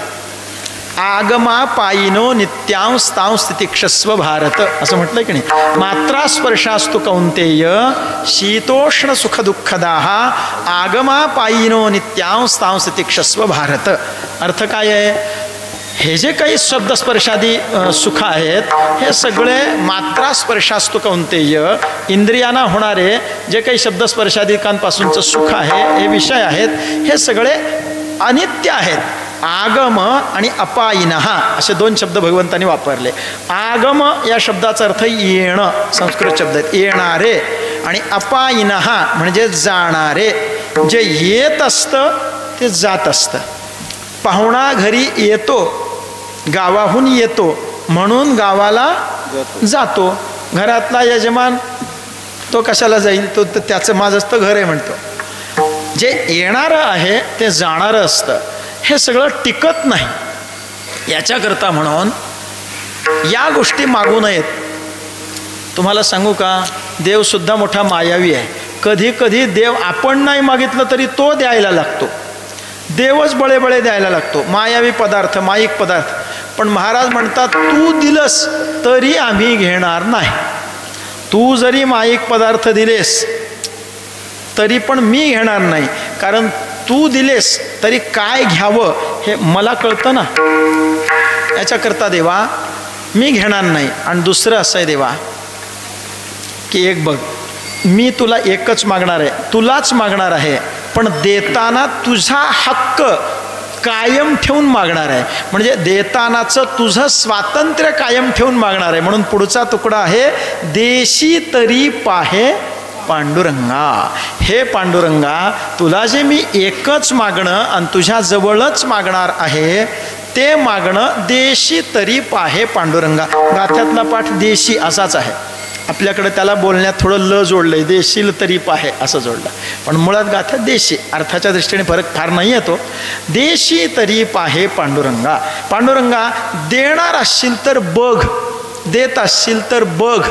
आगमा पायिनो नित्यांस्तांस तितिक्षस्व भारत असं म्हटलं की नाही. मात्रा स्पर्शास्तु कौंतेय शीतोष्ण सुख दुःखदाह आगमा पायिनो नित्यांस्तांस तितिक्षस्व भारत. अर्थ काय आहे? हे जे काही शब्दस्पर्शादी सुख आहेत हे सगळे मात्रा स्पर्शास्तु कौंतेय, इंद्रियांना होणारे जे काही शब्दस्पर्शादिकांपासूनचं सुख आहे, हे विषय आहेत, हे सगळे अनित्य आहेत. आगम आणि अपायिनः असे दोन शब्द भगवंतांनी वापरले. आगम या शब्दाचा अर्थ येणं, संस्कृत शब्द आहेत, येणारे. आणि अपायिनः म्हणजे जाणारे. जे येत असतं ते जात असतं. पाहुणा घरी येतो, गावाहून येतो म्हणून गावाला जातो. घरातला यजमान तो कशाला जाईल? तो त्याचं माझंच तर घर आहे म्हणतो. जे येणारं आहे ते जाणारं असतं. हे सगळं टिकत नाही. याच्याकरता म्हणून या गोष्टी मागू नयेत. तुम्हाला सांगू का, देवसुद्धा मोठा मायावी आहे. कधी कधी देव आपण नाही मागितलं तरी तो द्यायला लागतो. देवच बळे द्यायला लागतो. मायावी पदार्थ, माईक पदार्थ. पण महाराज म्हणतात तू दिलंस तरी आम्ही घेणार नाही. तू जरी माईक पदार्थ दिलेस तरी पण मी घेणार नाही. कारण तू दिलेस तरी काय घ्यावं हे मला कळतं ना. याच्याकरता देवा मी घेणार नाही. आणि दुसरं असं आहे देवा की एक बघ, मी तुला एकच मागणार आहे, तुलाच मागणार आहे. पण देताना तुझा हक्क कायम ठेवून मागणार आहे. म्हणजे देतानाचं तुझं स्वातंत्र्य कायम ठेवून मागणार आहे. म्हणून पुढचा तुकडा आहे, देशी तरी पाहे पांडुरंगा. हे पांडुरंगा, तुला जे मी एकच मागणं आणि तुझ्या जवळच मागणार आहे ते मागणं देशी तरी पाहे पांडुरंगा. गाथ्यातला पाठ देशी असाच आहे. आपल्याकडे त्याला बोलण्यात थोडं ल जोडलंय, देशील तरी पाहे असं जोडलं. पण मुळात गाथ्यात देशी, अर्थाच्या दृष्टीने फरक फार नाही येतो. देशी तरी पाहे पांडुरंगा. पांडुरंगा देणार असशील तर बघ, देत असशील तर बघ.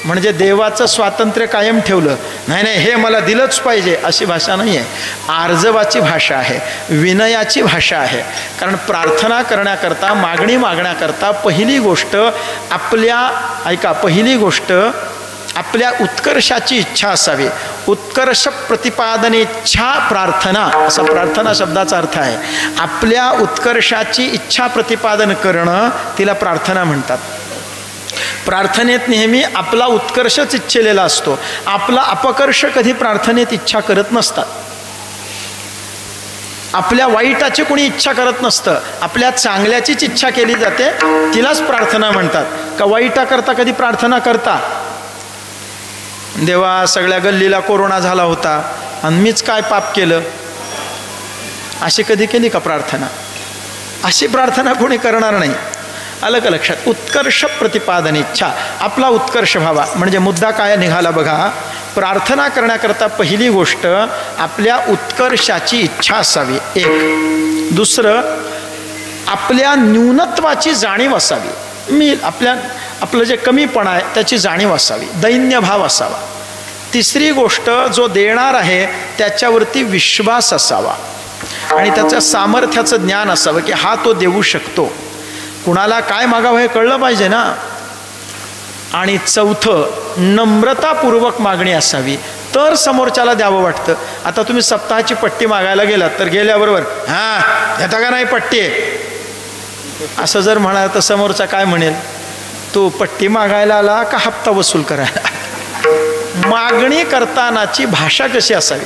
म्हणजे देवाचं स्वातंत्र्य कायम ठेवलं. नाही नाही हे मला दिलंच पाहिजे अशी भाषा नाही आहे. आर्जवाची भाषा आहे, विनयाची भाषा आहे. कारण प्रार्थना करण्याकरता, मागणी मागण्याकरता पहिली गोष्ट पहिली गोष्ट आपल्या उत्कर्षाची इच्छा असावी. उत्कर्ष प्रतिपादनेच्छा प्रार्थना असा प्रार्थना शब्दाचा अर्थ आहे. आपल्या उत्कर्षाची इच्छा प्रतिपादन करणं तिला प्रार्थना म्हणतात. प्रार्थनेत नेहमी आपला उत्कर्षच इच्छिलेला असतो. आपला अपकर्ष कधी प्रार्थनेत इच्छा करत नसतात. आपल्या वाईटाची कोणी इच्छा करत नसतं. आपल्या चांगल्याचीच इच्छा केली जाते, तिलाच प्रार्थना म्हणतात. का वाईटाकरता कधी प्रार्थना करता? देवा सगळ्या गल्लीला कोरोना झाला होता आणि मीच काय पाप केलं, अशी कधी केली का प्रार्थना? अशी प्रार्थना कोणी करणार नाही. आलं का लक्षात? उत्कर्ष प्रतिपादन इच्छा, आपला उत्कर्ष व्हावा. म्हणजे मुद्दा काय निघाला बघा. प्रार्थना करण्याकरता पहिली गोष्ट आपल्या उत्कर्षाची इच्छा असावी, एक. दुसरं आपल्या न्यूनत्वाची जाणीव असावी. आपलं जे कमीपणा आहे त्याची जाणीव असावी, दैन्यभाव असावा. तिसरी गोष्ट जो देणार आहे त्याच्यावरती विश्वास असावा आणि त्याच्या सामर्थ्याचं ज्ञान असावं की हा तो देऊ शकतो. कुणाला काय मागावं हे कळलं पाहिजे ना. आणि चौथं नम्रतापूर्वक मागणी असावी, तर समोरच्याला द्यावं वाटतं. आता तुम्ही सप्ताहाची पट्टी मागायला गेलात तर गेल्याबरोबर हां देता का नाही पट्टी असं जर म्हणाल तर समोरचा काय म्हणेल, तो पट्टी मागायला आला का हप्ता वसूल करायला. मागणी करतानाची भाषा कशी असावी.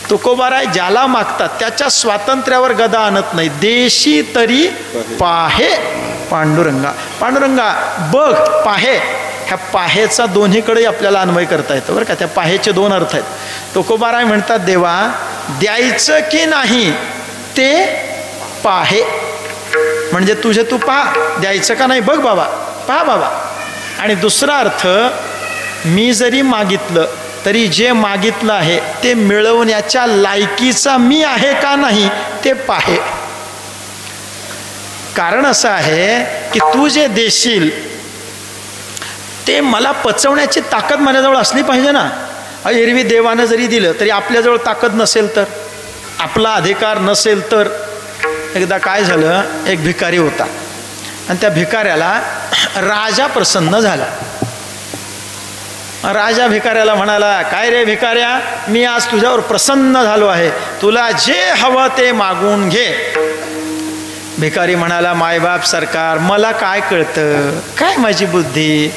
तुकोबाराय ज्याला मागतात त्याच्या स्वातंत्र्यावर गदा आणत नाही. देशी तरी पाहे पांडुरंगा. पांडुरंगा बघ पाहे, ह्या पाहेचा दोन्हीकडे आपल्याला अन्वय करता येतं बरं का. त्या पाहेचे दोन अर्थ आहेत. तुकोबाराय म्हणतात देवा द्यायचं की नाही ते पाहे, म्हणजे तुझे तू पहा, द्यायचं का नाही बघ बाबा, पहा बाबा. आणि दुसरा अर्थ, मी जरी मागितलं तरी जे मागितलं आहे ते मिळवण्याच्या लायकीचा मी आहे का नाही ते पाहे. कारण असं आहे की तू जे देशील ते मला पचवण्याची ताकद माझ्याजवळ असली पाहिजे ना. एरवी देवानं जरी दिलं तरी आपल्याजवळ ताकद नसेल तर, आपला अधिकार नसेल तर. एकदा काय झालं, एक भिकारी होता आणि त्या भिकाऱ्याला राजा प्रसन्न झाला. राजा भिकाऱ्याला म्हणाला, काय रे भिकाऱ्या, मी आज तुझ्यावर प्रसन्न झालो आहे, तुला जे हवं ते मागून घे. भिकारी म्हणाला, मायबाप सरकार मला काय कळतं, काय माझी बुद्धी,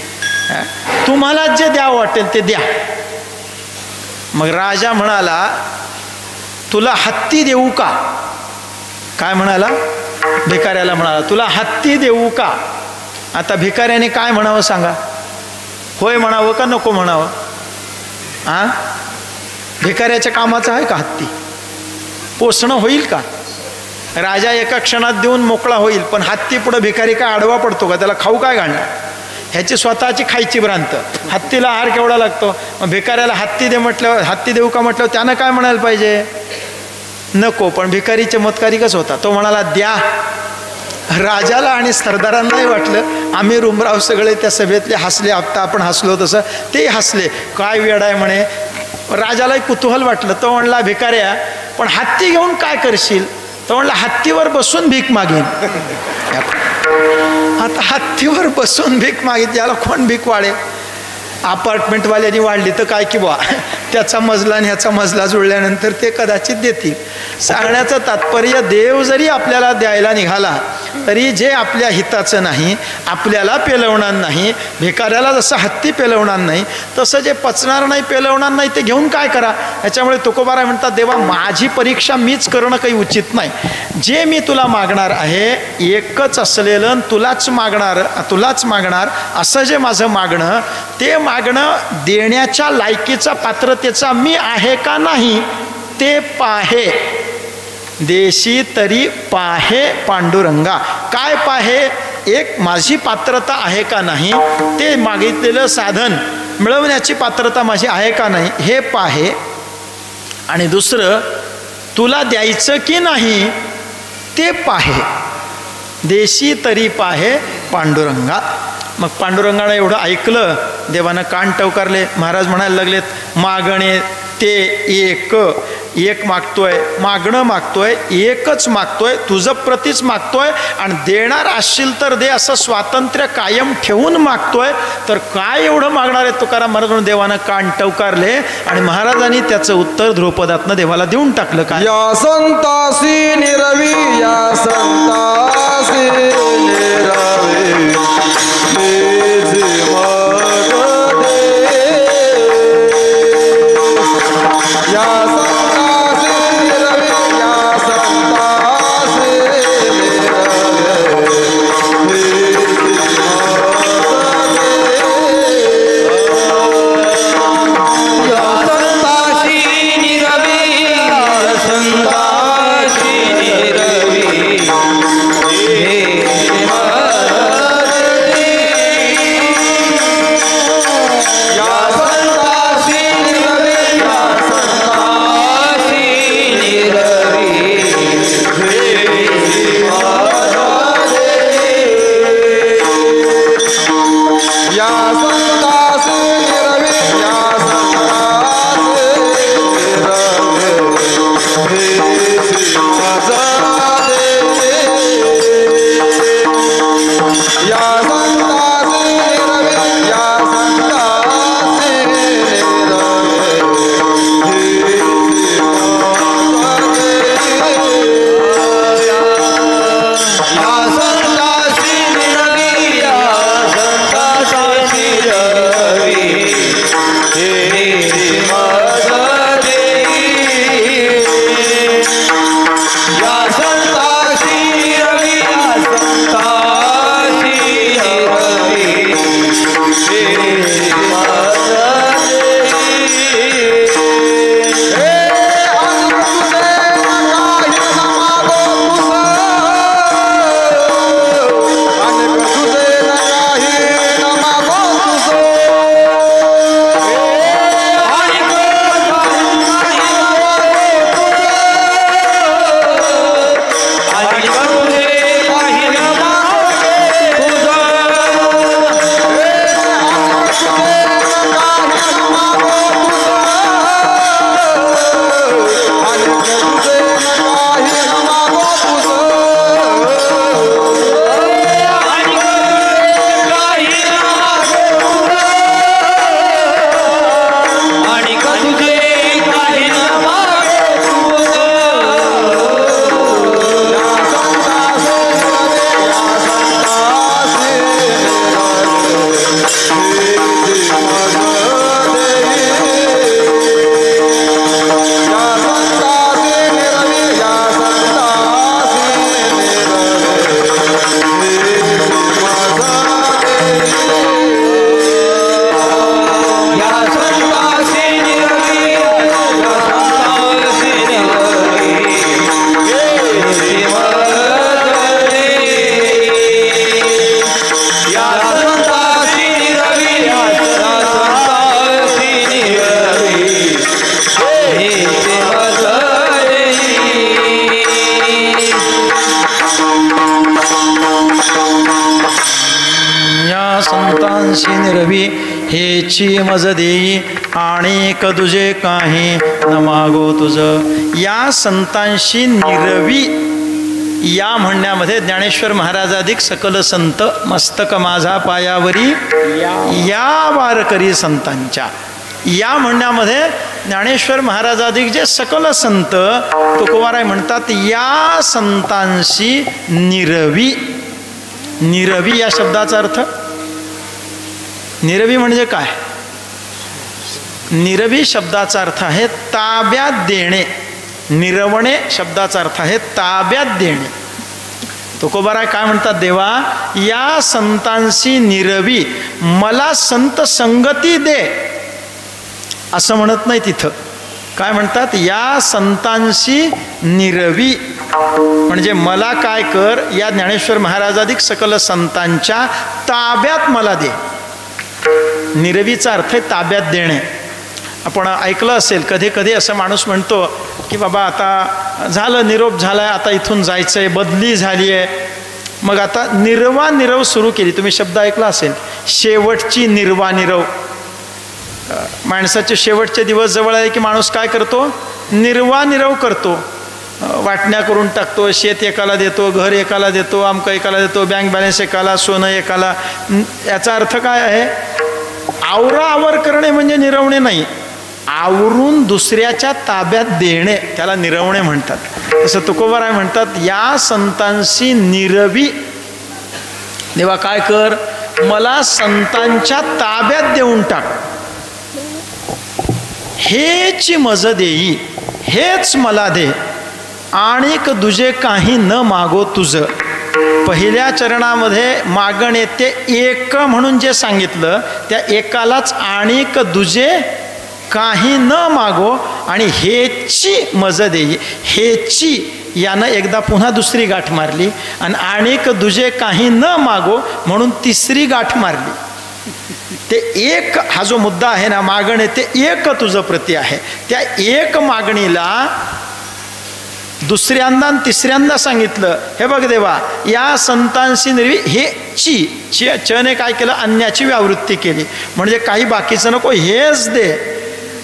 तुम्हाला जे द्यावं वाटेल ते द्या. मग राजा म्हणाला, तुला हत्ती देऊ का. काय म्हणाला, भिकाऱ्याला म्हणाला तुला हत्ती देऊ का. आता भिकाऱ्याने काय म्हणावं सांगा, होय म्हणावं का नको म्हणावं. हां भिकाऱ्याच्या कामाचं आहे का हत्ती, पोसणं होईल का. राजा एका क्षणात देऊन मोकळा होईल, पण हत्ती पुढं भिकारी काय आडवा पडतो का, त्याला खाऊ काय घालणार. ह्याची स्वतःची खायची भ्रांत. हत्तीला आहार केवढा लागतो. मग भिकाऱ्याला हत्ती दे म्हटल्यावर, हत्ती देऊ का म्हटल्यावर त्यानं काय म्हणायला पाहिजे, नको. पण भिकारी चमत्कारिकच होता, तो म्हणाला द्या. राजाला आणि सरदारांनाही वाटलं, आम्ही रुमराव सगळे त्या सभेतले हसले, आत्ता आपण हसलो तसं ते हसले, काय वेड आहे म्हणे. राजालाही कुतूहल वाटलं. तो म्हणला, भिकाऱ्या पण हत्ती घेऊन काय करशील. तो म्हणला, हत्तीवर बसून भीक मागेन. आता हत्तीवर बसून भीक मागितली, याला कोण भीक वाढेल. अपार्टमेंटवाल्यांनी वाढली तर काय की बा, त्याचा मजला आणि ह्याचा मजला जुळल्यानंतर ते कदाचित देतील. सांगण्याचं तात्पर्य, देव जरी आपल्याला द्यायला निघाला तरी जे आपल्या हिताचं नाही, आपल्याला पेलवणार नाही, भिकाऱ्याला जसं हत्ती पेलवणार नाही तसं जे पचणार नाही, पेलवणार नाही, ते घेऊन काय करा. याच्यामुळे तुकोबाराय म्हणतात, देवा माझी परीक्षा मीच करणं काही उचित नाही. जे मी तुला मागणार आहे एकच असलेलं तुलाच मागणार असं जे माझं मागणं, ते मागणं देण्याच्या लायकीचा, पात्रतेचा मी आहे का नाही ते पाहे. देशी तरी पाहे पांडुरंगा. काय पाहे, एक माझी पात्रता आहे का नाही, ते मागितलेलं साधन मिळवण्याची पात्रता माझी आहे का नाही हे पाहे. आणि दुसरं, तुला द्यायचं की नाही ते पाहे. देशी तरी पाहे पांडुरंगा. मग पांडुरंगानं एवढं ऐकलं, देवानं कान टवकारले. महाराज म्हणायला लागलेत, मागणे ते एक मागतोय, मागणं मागतोय, एकच मागतोय, तुझं प्रतीच मागतोय. आणि देणार असशील तर दे असं स्वातंत्र्य कायम ठेवून मागतोय, तर काय एवढं मागणार आहे. तुकाराम महाराज म्हणून देवानं कान टवकारले आणि महाराजांनी त्याचं उत्तर ध्रुपदातनं देवाला देऊन टाकलं. काय, या संतासी निरवी, या संतासी निरवी, संताशी निरवी, संतांशी निरवी हेची मज देई आणिक दुजे काही न मागो तुझ. या संतांशी निरवी या म्हणण्यामध्ये ज्ञानेश्वर महाराजाधिक सकल संत मस्तक माझा पायावरी या वारकरी संतांच्या, या म्हणण्यामध्ये ज्ञानेश्वर महाराजाधिक जे सकल संत तुकोबाराय म्हणतात या संतांशी निरवी. निरवी या शब्दाचा अर्थ, निरवी म्हणजे काय? निरवी शब्दाचा अर्थ आहे ताब्यात देणे. निरवणे शब्दाचा अर्थ आहे ताब्यात देणे. तुकोबाराय काय म्हणतात? देवा या संतांशी निरवी मला संत संगती दे असं म्हणत नाही तिथं. काय म्हणतात? या संतांशी निरवी म्हणजे मला काय कर, या ज्ञानेश्वर महाराजाधिक सकल संतांच्या ताब्यात मला दे. निरवीचा अर्थ आहे ताब्यात देणे. आपण ऐकलं असेल कधी कधी असं माणूस म्हणतो की बाबा आता झालं, निरोप झाला आहे, आता इथून जायचं आहे, बदली झाली आहे, मग आता निर्वा निरव सुरू केली. तुम्ही शब्द ऐकला असेल, शेवटची निर्वा निरव. माणसाचे शेवटचे दिवस जवळ आले की माणूस काय करतो? निर्वा निरव करतो. वाटण्या करून टाकतो, शेत एकाला देतो, घर एकाला देतो, आमका एकाला देतो, बँक बॅलन्स एकाला, सोनं एकाला. याचा अर्थ काय आहे? आवराआवर करणे म्हणजे निरवणे नाही, आवरून दुसऱ्याच्या ताब्यात देणे त्याला निरवणे म्हणतात. तसं तुकोबाराय म्हणतात या संतांशी निरवी देवा काय कर, मला संतांच्या ताब्यात देऊन टाक. हेची मज देई, हेच मला दे आणिक दुजे काही न मागो तुझ. पहिल्या चरणामध्ये मागण येते एक म्हणून जे सांगितलं त्या एकालाच आणिक दुजे काही न मागो आणि हेची मज देई. हेची यानं एकदा पुन्हा दुसरी गाठ मारली आणि आणिक दुजे काही न मागो म्हणून तिसरी गाठ मारली. ते एक हा जो मुद्दा आहे ना, मागण आहे ते एक तुझं प्रती आहे. त्या एक मागणीला दुसऱ्यांदा आणि तिसऱ्यांदा सांगितलं, हे बघ देवा या संतांशी निरवी हे चने काय केलं? अन्याची व्यावृत्ती केली म्हणजे काही बाकीचं नको, हेच दे.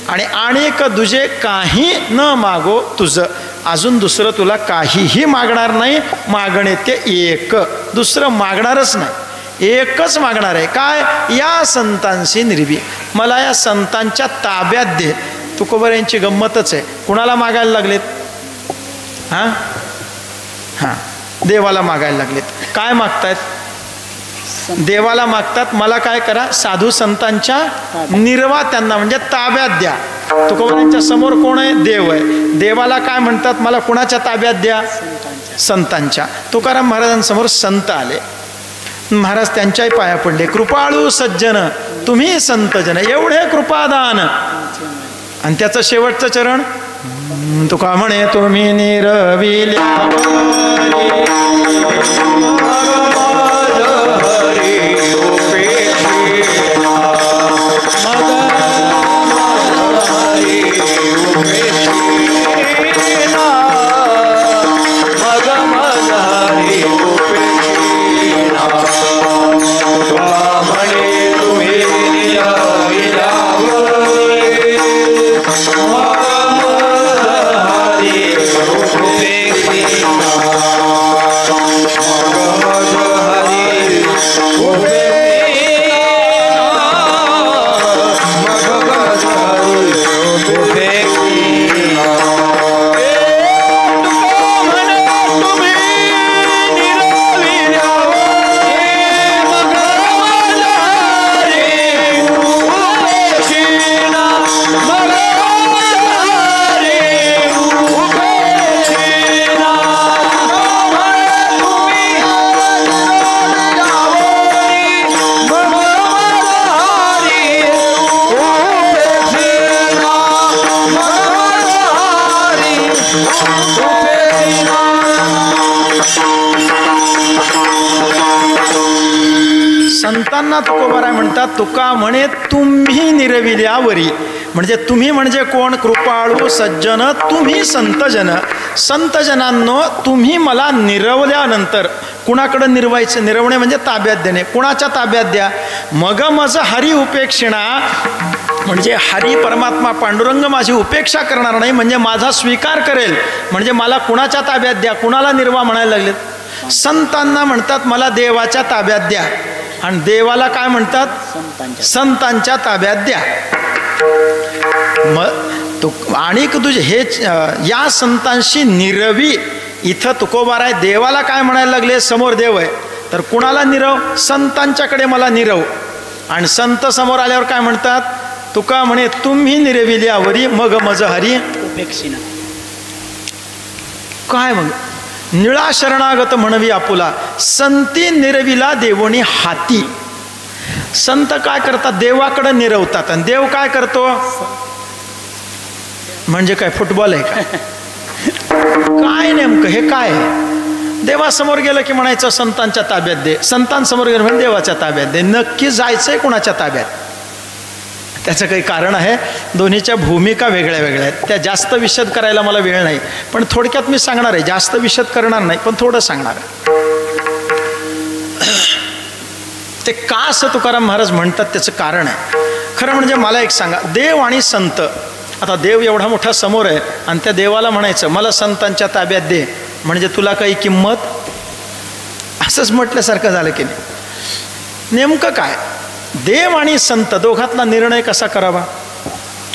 आणि आणिक दुजे काही न मागो तुझं, अजून दुसरं तुला काहीही मागणार नाही. मागणे ते एक, दुसरं मागणारच नाही, एकच मागणार आहे. काय? या संतांशी निरवी मला या संतांच्या ताब्यात दे. तुकोबारायांची गंमतच आहे. कुणाला मागायला लागलेत? हां हां देवाला मागायला लागलेत. काय मागतायत? देवाला मागतात मला काय करा, साधू संतांच्या निर्वा त्यांना म्हणजे ताब्यात द्या. तुकोबारांच्या समोर कोण आहे? देव आहे. देवाला काय म्हणतात? मला कुणाच्या ताब्यात द्या? संतांच्या. तुकाराम महाराजांसमोर संत आले. महाराज त्यांच्याही पाया पडले. कृपाळू सज्जन तुम्ही संतजन एवढे कृपादान. आणि त्याचं शेवटचं चरण तुका म्हणे तुम्ही निरविल्या संतांना तुकोबाराय म्हणतात तुका म्हणे तुम्ही निरविल्यावरी. म्हणजे तुम्ही म्हणजे कोण? कृपाळू सज्जन तुम्ही संतजन. संतजनांनो तुम्ही मला निरवल्यानंतर कुणाकडं निरवायचं? निरवणे म्हणजे ताब्यात देणे. कुणाच्या ताब्यात द्या? मग मज हरी उपेक्षिणा, म्हणजे हरी परमात्मा पांडुरंग माझी उपेक्षा करणार नाही, म्हणजे माझा स्वीकार करेल. म्हणजे मला कुणाच्या ताब्यात द्या? कुणाला निर्वा म्हणायला लागलेत? संतांना म्हणतात मला देवाच्या ताब्यात द्या. आणि देवाला काय म्हणतात? संतांच्या ताब्यात द्या. मग तू आणि तुझे हे या संतांशी निरवी. इथं तुकोबाराय देवाला काय म्हणायला लागले? समोर देव आहे तर कुणाला निरव? संतांच्याकडे मला निरव. आणि संत समोर आल्यावर काय म्हणतात? तुका म्हणे तुम्ही निरविल्यावरी मग मज हरी उपेक्षिणा. काय मग? निळा शरणागत म्हणवी आपुला, संती निरविला देवोनी हाती. संत काय करतात? देवाकडे निरवतात. आणि देव काय करतो? म्हणजे काय फुटबॉल आहे का? काय नेमकं हे काय? देवासमोर गेलं की म्हणायचं संतांच्या ताब्यात दे, संतांसमोर गेलं म्हणजे देवाच्या ताब्यात दे. नक्की जायचंय कोणाच्या ताब्यात? त्याचं काही कारण आहे. दोन्हीच्या भूमिका वेगळ्या वेगळ्या आहेत. त्या जास्त विशद करायला मला वेळ नाही, पण थोडक्यात मी सांगणार आहे. जास्त विशद करणार नाही, पण थोडं सांगणार आहे. ते का असं तुकाराम महाराज म्हणतात त्याचं कारण आहे. खरं म्हणजे मला एक सांगा, देव आणि संत, आता देव एवढा मोठा समोर आहे आणि त्या देवाला म्हणायचं मला संतांच्या ताब्यात दे, म्हणजे तुला काही किंमत? असंच म्हटल्यासारखं झालं की नाही? नेमकं काय? देव आणि संत दोघातला निर्णय कसा करावा?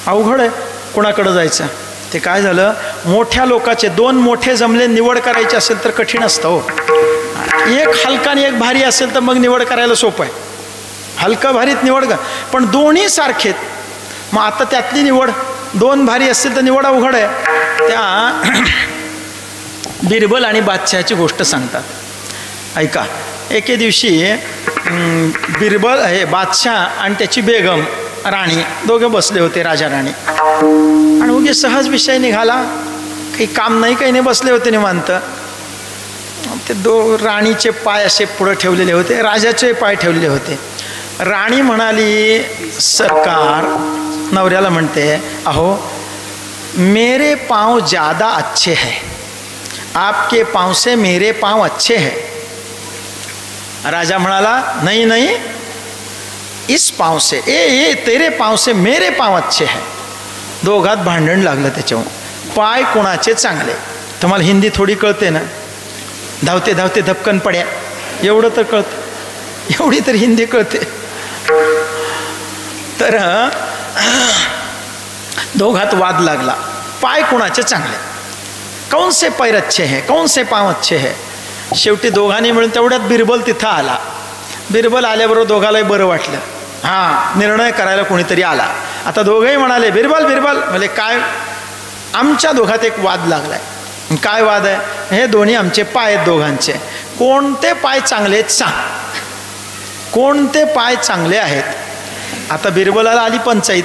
अवघड आहे. कुणाकडं जायचं? ते काय झालं, मोठ्या लोकाचे दोन मोठे जमले, निवड करायची असेल तर कठीण असतं हो. एक हलका आणि एक भारी असेल तर मग निवड करायला सोपं आहे. हलका भारीत निवड का, पण दोन्ही सारखेत. मग आता त्यातली निवड, दोन भारी असतील तर निवड अवघड आहे. त्या बिरबल आणि बादशहाची गोष्ट सांगतात, ऐका. एके दिवशी बिरबल हे बादशाह आणि त्याची बेगम राणी दोघे बसले होते, राजा राणी. आणि उगी सहज विषय निघाला, काही काम नाही काही नाही, बसले होते निवांत. ते राणीचे पाय असे पुढे ठेवलेले होते, राजाचे पाय ठेवलेले होते. राणी म्हणाली, सरकार, नवऱ्याला म्हणते, अहो मेरे पाँव ज़्यादा अच्छे हैं, आपके पाँव से मेरे पाँव अच्छे हैं. राजा म्हणाला, नहीं नहीं, इस पाँव से ये तेरे पाँव से मेरे पाँव अच्छे हैं. दोघात भांडण लागलं त्याच्यावर. पाय कोणाचे चांगले? तुम्हाला हिंदी थोडी कळते ना? धावते धावते धपकन पड्या, एवढं तर कळतं, एवढी तर हिंदी कळते. तर दोघात वाद लागला, पाय कोणाचे चांगले? कौन से पैर अच्छे हैं, कौन से पाँव अच्छे हैं? शेवटी दोघांनी मिळून तेवढ्यात बिरबल तिथं आला. बिरबल आल्याबरोबर दोघालाही बरं वाटलं. हां, निर्णय करायला कोणीतरी आला. आता दोघंही म्हणाले, बिरबल बिरबल. म्हणजे काय? आमच्या दोघात एक वाद लागलाय. काय वाद आहे? हे दोन्ही आमचे पाय आहेत दोघांचे. कोणते पाय चांगले आहेत सांग, कोणते पाय चांगले आहेत? आता बिरबलाला आली पंचायत.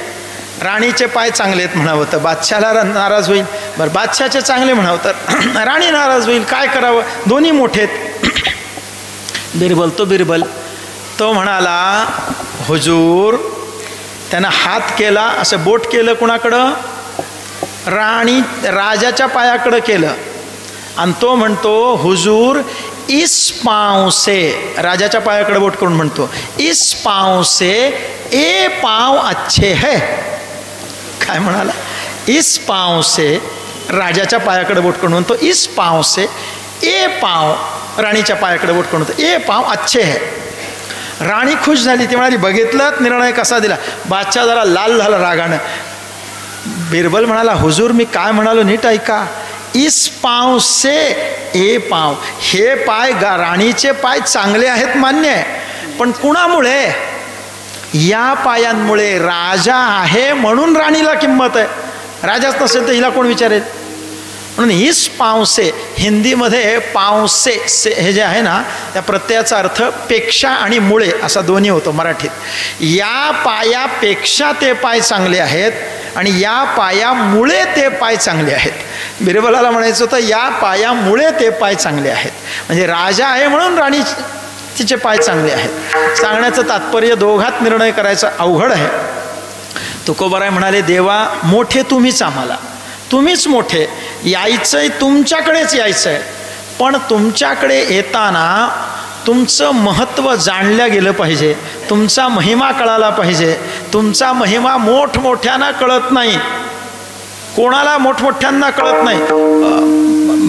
राणीचे पाय चांगले आहेत म्हणावं तर बादशाला नाराज होईल. बरं, बादशाचे चांगले म्हणावं तर राणी नाराज होईल. काय करावं? दोन्ही मोठेत. बिरबल तो म्हणाला, हुजूर. त्यानं हात केला, असं बोट केलं कुणाकडं? राजाच्या पायाकडं केलं. आणि तो म्हणतो, हुजूर इस पाँव से, राजाच्या पायाकडे बोट करून म्हणतो, इस पाँव से ए पाँव अच्छे है. काय म्हणाला? इस पाँव से, राजाच्या पायाकडे बोट करून म्हणतो, इस पाँव से ए पाँव, राणीच्या पायाकडे बोट करून म्हणतो, ए पाँव अच्छे है. राणी खुश झाली. ती म्हणाली, बघितलं निर्णय कसा दिला? बादशाह जरा लाल झाला रागानं. बिरबल म्हणाला, हुजूर मी काय म्हणालो नीट ऐका. इस पाँव से ए पाँव, हे पाय राणीचे पाय चांगले आहेत मान्य आहे, पण कुणामुळे? या पायांमुळे. राजा आहे म्हणून राणीला किंमत आहे. राजाच नसेल तर हिला कोण विचारेल? म्हणून इस पाँव से, हिंदीमध्ये पाँव से हे जे आहे ना, त्या प्रत्ययाचा अर्थ पेक्षा आणि मुळे असा दोन्ही होतो मराठीत. या पायापेक्षा ते पाय चांगले आहेत आणि या पायामुळे ते पाय चांगले आहेत. बिरबलाला म्हणायचं होतं, या पायामुळे ते पाय चांगले आहेत. म्हणजे राजा आहे म्हणून राणी तिचे पाय चांगले आहेत. सांगण्याचं तात्पर्य, दोघात निर्णय करायचा अवघड आहे. तुकोबाराय म्हणाले, देवा मोठे तुम्हीच, आम्हाला तुम्हीच मोठे, यायचंय तुमच्याकडेच यायचंय. पण तुमच्याकडे येताना तुमचं महत्त्व जाणलं गेलं पाहिजे, तुमचा महिमा कळाला पाहिजे. तुमचा महिमा मोठमोठ्यांना कळत नाही, कोणाला मोठमोठ्यांना कळत नाही.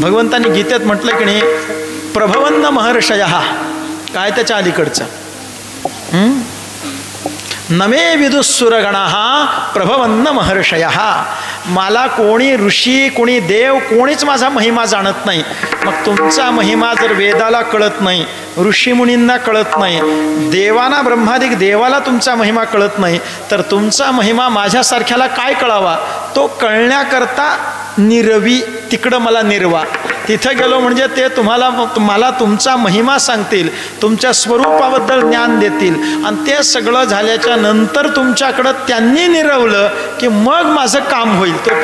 भगवंतांनी गीतेत म्हटलं की नाही, प्रभवन्न महर्षयः, काय त्याच्या अलीकडचं, नमे विदुस्सुरगणः प्रभवन्न महर्षयः. मला कोणी ऋषी, कोणी देव, कोणीच माझा महिमा जाणत नाही. मग तुमचा महिमा जर वेदाला कळत नाही, ऋषीमुनींना कळत नाही, देवाना ब्रह्मादिक देवाला तुमचा महिमा कळत नाही, तर तुमचा महिमा माझ्यासारख्याला काय कळावा? तो कळण्याकरता निरवी तिकडं मला निर्वा. तिथं गेलो म्हणजे ते मला तुमचा महिमा सांगतील, तुमच्या स्वरूपाबद्दल ज्ञान देतील, आणि ते सगळं झाल्याच्या नंतर तुमच्याकडं त्यांनी निरवलं की मग माझं काम होईल. तो